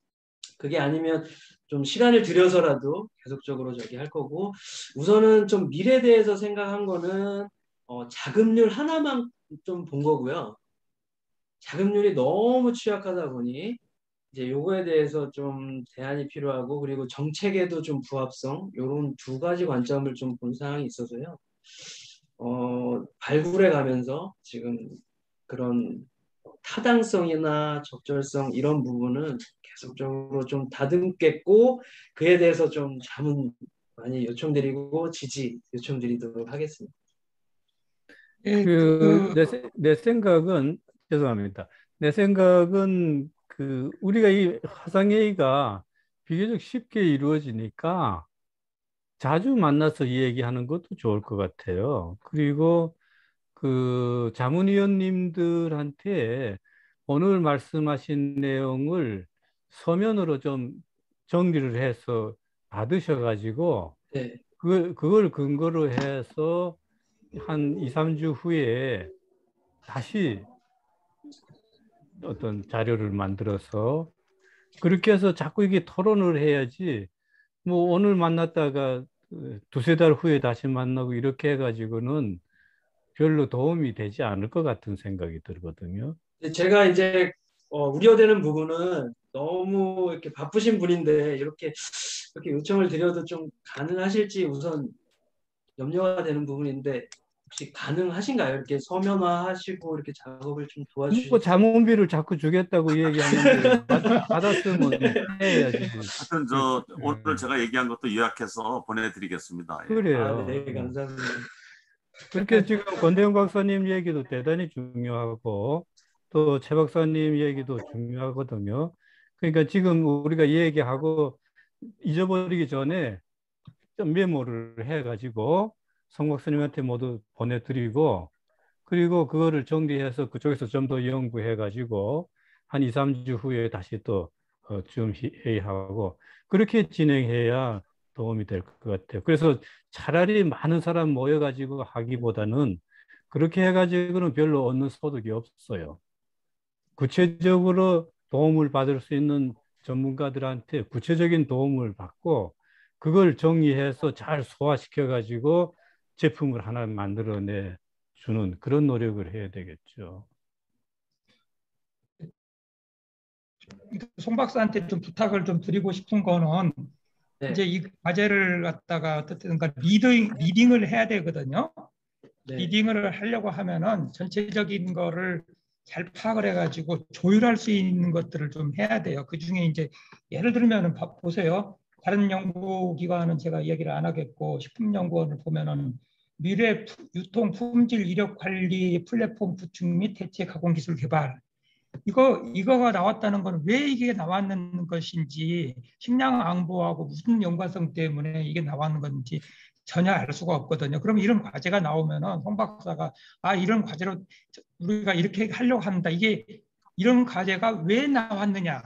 그게 아니면 좀 시간을 들여서라도 계속적으로 저기 할 거고 우선은 좀 미래에 대해서 생각한 거는 자금률 하나만 좀 본 거고요. 자금률이 너무 취약하다 보니 이제 요거에 대해서 좀 대안이 필요하고 그리고 정책에도 좀 부합성 이런 2가지 관점을 좀 본 상황이 있어서요. 발굴해 가면서 지금 그런 타당성이나 적절성 이런 부분은 계속적으로 좀 다듬겠고 그에 대해서 좀 자문 많이 요청드리고 지지 요청드리도록 하겠습니다. 예, 내 생각은 죄송합니다. 내 생각은 우리가 이 화상회의가 비교적 쉽게 이루어지니까 자주 만나서 이 얘기하는 것도 좋을 것 같아요. 그리고 자문위원님들한테 오늘 말씀하신 내용을 서면으로 좀 정리를 해서 받으셔가지고 네. 그걸 근거로 해서 한 2, 3주 후에 다시 어떤 자료를 만들어서 그렇게 해서 자꾸 이게 토론을 해야지 뭐 오늘 만났다가 2~3달 후에 다시 만나고 이렇게 해가지고는 별로 도움이 되지 않을 것 같은 생각이 들거든요. 제가 이제 우려되는 부분은 너무 이렇게 바쁘신 분인데 이렇게 요청을 드려도 좀 가능하실지 우선 염려가 되는 부분인데 혹시 가능하신가요? 이렇게 서면화하시고 이렇게 작업을 좀 도와주실 뭐 자문비를 자꾸 주겠다고 얘기하는데 받았으면 해야지. 하여튼 오늘 제가 얘기한 것도 요약해서 보내드리겠습니다. 예. 그래요. 네, 감사합니다. 그렇게 지금 권대영 박사님 얘기도 대단히 중요하고 또 최 박사님 얘기도 중요하거든요. 그러니까 지금 우리가 이 얘기하고 잊어버리기 전에 좀 메모를 해가지고 성 박사님한테 모두 보내드리고 그리고 그거를 정리해서 그쪽에서 좀 더 연구해가지고 한 2, 3주 후에 다시 또 좀 회의하고 그렇게 진행해야 도움이 될 것 같아요. 그래서 차라리 많은 사람 모여가지고 하기보다는 그렇게 해가지고는 별로 얻는 소득이 없어요. 구체적으로 도움을 받을 수 있는 전문가들한테 구체적인 도움을 받고 그걸 정리해서 잘 소화시켜가지고 제품을 하나 만들어내 주는 그런 노력을 해야 되겠죠. 송 박사한테 좀 부탁을 좀 드리고 싶은 거는 네. 이제 이 과제를 갖다가 어떻든 리딩을 해야 되거든요. 네. 리딩을 하려고 하면은 전체적인 거를 잘 파악을 해가지고 조율할 수 있는 것들을 좀 해야 돼요. 그 중에 이제 예를 들면은 보세요. 다른 연구기관은 제가 얘기를 안 하겠고 식품연구원을 보면은 미래 유통 품질 이력 관리 플랫폼 구축 및 대체 가공 기술 개발 이거가 나왔다는 건 왜 이게 나왔는 것인지 식량 안보하고 무슨 연관성 때문에 이게 나왔는 건지 전혀 알 수가 없거든요. 그럼 이런 과제가 나오면은 홍 박사가 이런 과제로 우리가 이렇게 하려고 한다. 이게 이런 과제가 왜 나왔느냐,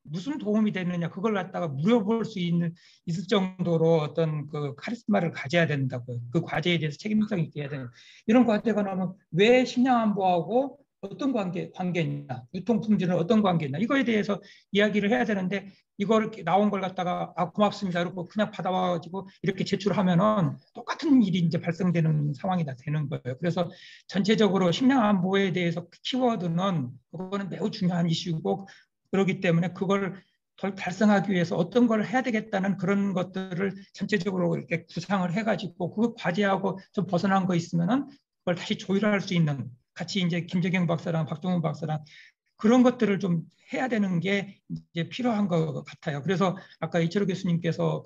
무슨 도움이 되느냐, 그걸 갖다가 물어볼 수 있을 정도로 어떤 그 카리스마를 가져야 된다고요. 그 과제에 대해서 책임성 있게 해야 되는. 이런 과제가 나오면 왜 식량안보하고 어떤 관계냐, 유통품질은 어떤 관계냐, 이거에 대해서 이야기를 해야 되는데, 이걸 나온 걸 갖다가 고맙습니다 그리고 그냥 받아와가지고 이렇게 제출하면은 똑같은 일이 이제 발생되는 상황이 다 되는 거예요. 그래서 전체적으로 식량 안보에 대해서 키워드는 그거는 매우 중요한 이슈고, 그렇기 때문에 그걸 달성하기 위해서 어떤 걸 해야 되겠다는 그런 것들을 전체적으로 이렇게 구상을 해가지고 그 과제하고 좀 벗어난 거 있으면은 그걸 다시 조율할 수 있는, 같이 이제 김재경 박사랑 박종훈 박사랑 그런 것들을 좀 해야 되는 게 이제 필요한 것 같아요. 그래서 아까 이철호 교수님께서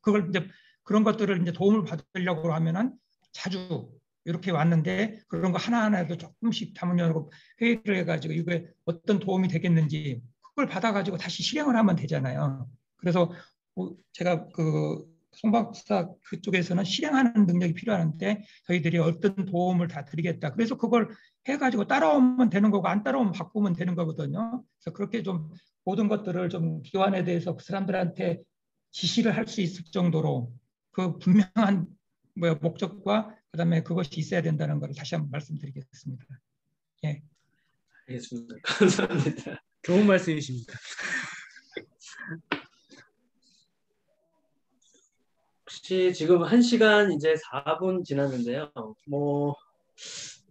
그걸 이제 그런 것들을 이제 도움을 받으려고 하면은 자주 이렇게 왔는데, 그런 거 하나하나도 조금씩 담으려고 회의를 해가지고 이게 어떤 도움이 되겠는지 그걸 받아가지고 다시 실행을 하면 되잖아요. 그래서 제가 송 박사 그쪽에서는 실행하는 능력이 필요한데 저희들이 어떤 도움을 다 드리겠다. 그래서 그걸 해가지고 따라오면 되는 거고 안 따라오면 바꾸면 되는 거거든요. 그래서 그렇게 좀 모든 것들을 좀 기관에 대해서 그 사람들한테 지시를 할 수 있을 정도로 그 분명한 목적과 그다음에 그것이 있어야 된다는 걸 다시 한번 말씀드리겠습니다. 예. 알겠습니다. 감사합니다. 좋은 말씀이십니다. 혹시 지금 1시간 이제 4분 지났는데요.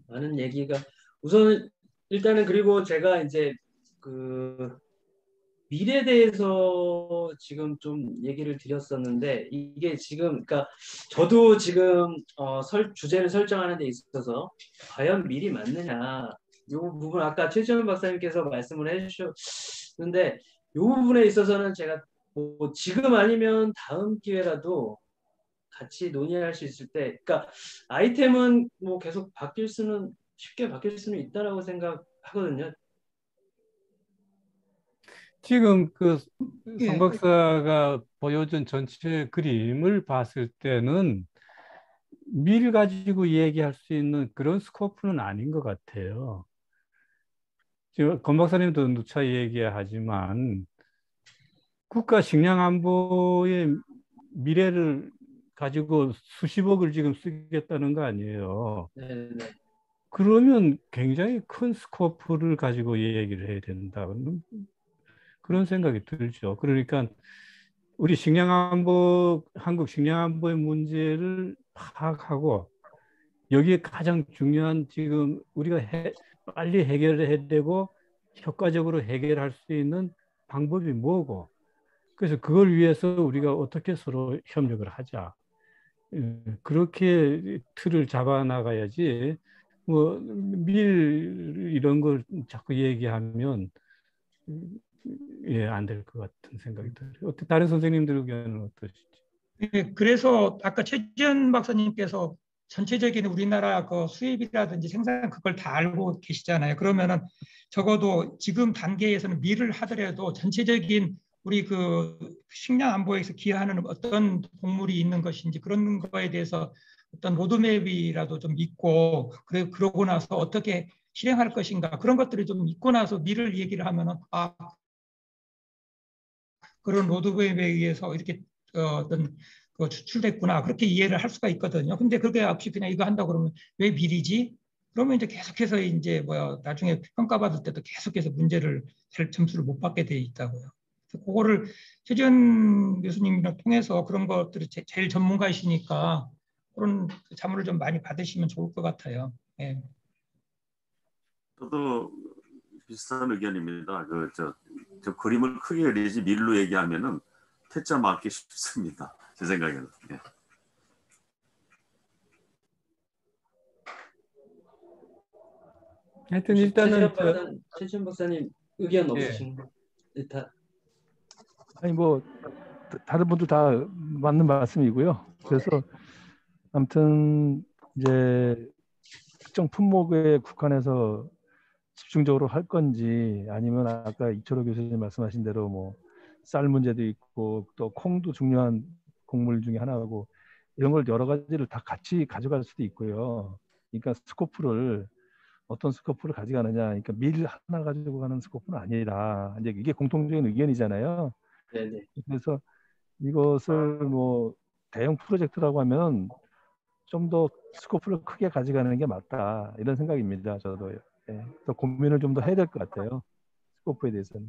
많은 얘기가 우선 일단은, 그리고 제가 이제 미래에 대해서 지금 좀 얘기를 드렸었는데, 이게 지금 그러니까 저도 지금 주제를 설정하는 데 있어서 과연 미리 맞느냐, 이 부분 아까 최지원 박사님께서 말씀을 해주셨는데, 이 부분에 있어서는 제가 지금 아니면 다음 기회라도 같이 논의할 수 있을 때, 그러니까 아이템은 계속 쉽게 바뀔 수는 있다라고 생각하거든요. 지금 송 예. 박사가 보여준 전체 그림을 봤을 때는 밀 가지고 얘기할 수 있는 그런 스코프는 아닌 것 같아요. 지금 권 박사님도 누차 얘기하지만 국가 식량 안보의 미래를 가지고 수십억을 지금 쓰겠다는 거 아니에요. 네. 그러면 굉장히 큰 스코프를 가지고 얘기를 해야 된다. 그런 생각이 들죠. 그러니까 우리 한국 식량 안보의 문제를 파악하고 여기에 가장 중요한 지금 우리가 빨리 해결해야 되고 효과적으로 해결할 수 있는 방법이 뭐고, 그래서 그걸 위해서 우리가 어떻게 서로 협력을 하자. 그렇게 틀을 잡아 나가야지 밀 이런 걸 자꾸 얘기하면 안 될 것 같은 생각이 들어요. 다른 선생님들 의견은 어떠시죠? 예, 그래서 아까 최지현 박사님께서 전체적인 우리나라 그 수입이라든지 생산 그걸 다 알고 계시잖아요. 그러면은 적어도 지금 단계에서는 밀을 하더라도 전체적인 우리 식량 안보에서 기여하는 어떤 곡물이 있는 것인지 그런 거에 대해서 어떤 로드맵이라도 좀 있고, 그러고 나서 어떻게 실행할 것인가, 그런 것들이 좀 있고 나서 밀을 얘기를 하면은 그런 로드맵에 의해서 이렇게 어떤 추출됐구나, 그렇게 이해를 할 수가 있거든요. 근데 그게 없이 그냥 이거 한다 그러면 왜 미리지? 그러면 이제 계속해서 이제 나중에 평가받을 때도 계속해서 잘 점수를 못 받게 돼 있다고요. 그래서 그거를 최지원 교수님이랑 통해서 그런 것들이 제일 전문가이시니까 그런 자문을 좀 많이 받으시면 좋을 것 같아요. 예. 저도 비슷한 의견입니다. 저 그림을 크게 그리지 밀로 얘기하면은 퇴짜 맞기 쉽습니다. 제 생각에는. 예. 하여튼 일단은 최지원 박사님 의견 없으신가요? 다. 아니 다른 분들 다 맞는 말씀이고요. 그래서 아무튼 이제 특정 품목에 국한해서 집중적으로 할 건지, 아니면 아까 이철호 교수님 말씀하신 대로 쌀 문제도 있고 또 콩도 중요한 곡물 중에 하나고 이런 걸 여러 가지를 다 같이 가져갈 수도 있고요. 그러니까 어떤 스코프를 가져가느냐, 그러니까 밀 하나 가지고 가는 스코프는 아니라 이제 이게 공통적인 의견이잖아요. 네네. 그래서 이것을 뭐 대형 프로젝트라고 하면 좀 더 스코프를 크게 가져가는 게 맞다 이런 생각입니다. 저도요. 예. 더 고민을 좀 더 해야 될 것 같아요. 스코프에 대해서는.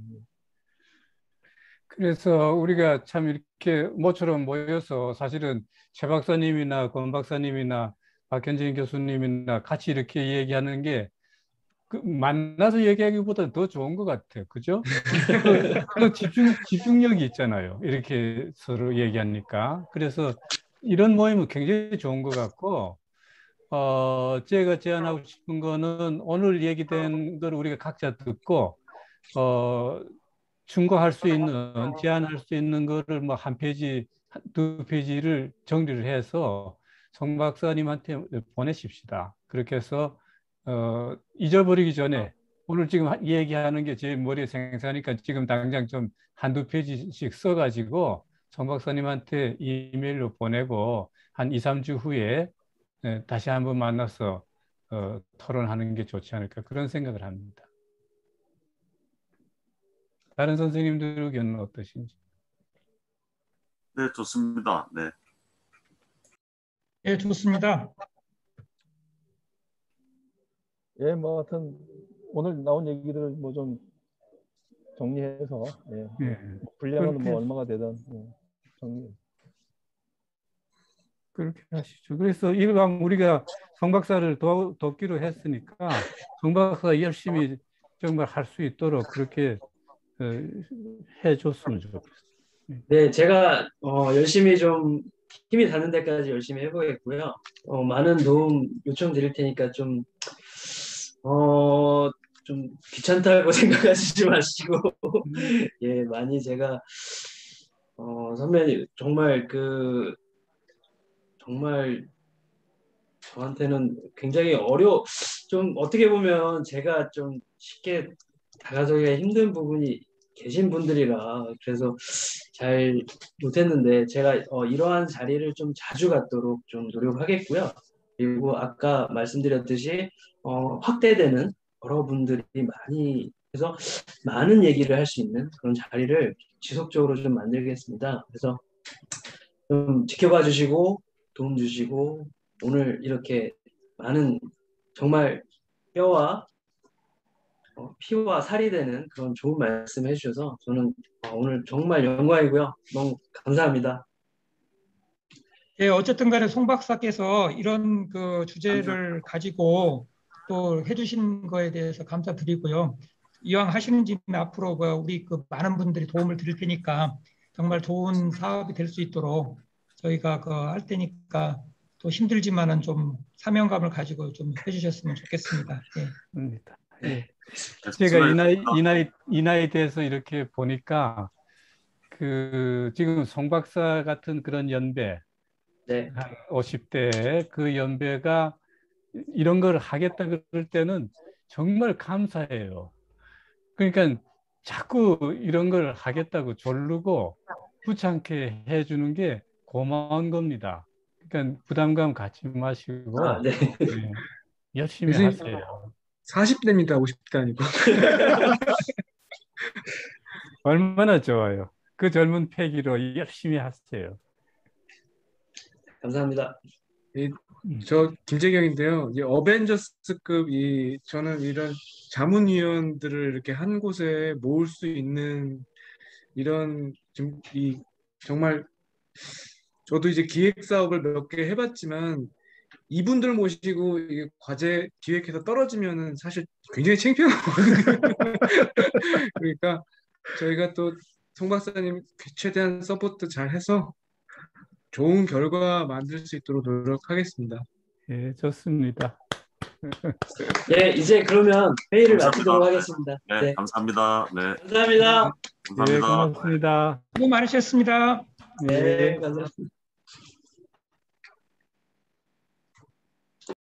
그래서 우리가 참 이렇게 모처럼 모여서 사실은 최 박사님이나 권 박사님이나 박현진 교수님이나 같이 이렇게 얘기하는 게 만나서 얘기하기보다 더 좋은 것 같아요. 그죠? 그 집중력이 있잖아요. 이렇게 서로 얘기하니까. 그래서 이런 모임은 굉장히 좋은 것 같고, 제가 제안하고 싶은 거는 오늘 얘기된 걸 우리가 각자 듣고, 충고할 수 있는, 제안할 수 있는 거를 뭐 한 페이지, 두 페이지를 정리를 해서 송 박사님한테 보내십시다. 그렇게 해서 잊어버리기 전에 오늘 지금 얘기하는 게 제 머리에 생생하니까 지금 당장 좀 한두 페이지씩 써가지고 송 박사님한테 이메일로 보내고 한 2, 3주 후에 다시 한번 만나서 토론하는 게 좋지 않을까 그런 생각을 합니다. 다른 선생님들 의견은 어떠신지? 네, 좋습니다. 네. 예, 좋습니다. 예, 뭐 하여튼 오늘 나온 얘기들을 뭐 좀 정리해서 예. 분량은 뭐 얼마가 되든 정리. 그렇게 하시죠. 그래서 이왕 우리가 송 박사를 돕기로 했으니까 송 박사가 열심히 정말 할 수 있도록 그렇게 해줬으면 좋겠어요. 네, 제가 열심히 좀 힘이 닿는 데까지 열심히 해보겠고요. 많은 도움 요청드릴 테니까 좀 귀찮다고 생각하시지 마시고 예, 많이 제가 선배님 정말 정말 저한테는 굉장히 좀 어떻게 보면 제가 좀 쉽게 다가서기가 힘든 부분이 계신 분들이라 그래서 잘 못했는데 제가 이러한 자리를 좀 자주 갖도록 좀 노력하겠고요. 그리고 아까 말씀드렸듯이 확대되는 여러분들이 많이 해서 많은 얘기를 할 수 있는 그런 자리를 지속적으로 좀 만들겠습니다. 그래서 좀 지켜봐 주시고 도움 주시고 오늘 이렇게 많은 정말 피와 살이 되는 그런 좋은 말씀 해주셔서 저는 오늘 정말 영광이고요. 너무 감사합니다. 예, 어쨌든 간에 송 박사께서 이런 그 주제를 가지고 또 해주신 거에 대해서 감사드리고요. 이왕 하시는 김에 앞으로 우리 그 많은 분들이 도움을 드릴 테니까 정말 좋은 사업이 될 수 있도록 저희가 할 테니까 또 힘들지만은 좀 사명감을 가지고 좀 해주셨으면 좋겠습니다. 예. 예. 제가 이 나이 돼서 이렇게 보니까 지금 송 박사 같은 그런 연배, 네. 한 50대 그 연배가 이런 걸 하겠다 그럴 때는 정말 감사해요. 그러니까 자꾸 이런 걸 하겠다고 조르고 귀찮게 해주는 게 고마운 겁니다. 그러니까 부담감 갖지 마시고 네. 네, 열심히 하세요. 40대입니다. 50대 아니고. 얼마나 좋아요. 그 젊은 패기로 열심히 하세요. 감사합니다. 저 김재경인데요. 어벤져스급 저는 이런 자문위원들을 이렇게 한 곳에 모을 수 있는 이런 정말 저도 이제 기획 사업을 몇 개 해봤지만 이분들 모시고 이게 과제 기획해서 떨어지면은 사실 굉장히 창피하거든요. 그러니까 저희가 또 송 박사님 최대한 서포트 잘 해서 좋은 결과 만들 수 있도록 노력하겠습니다. 예, 좋습니다. 네, 이제 그러면 회의를 마치도록 하겠습니다. 네, 네. 감사합니다. 네. 감사합니다. 감사합니다. 예, 고맙습니다. 수고 많으셨습니다. 네, 감사합니다.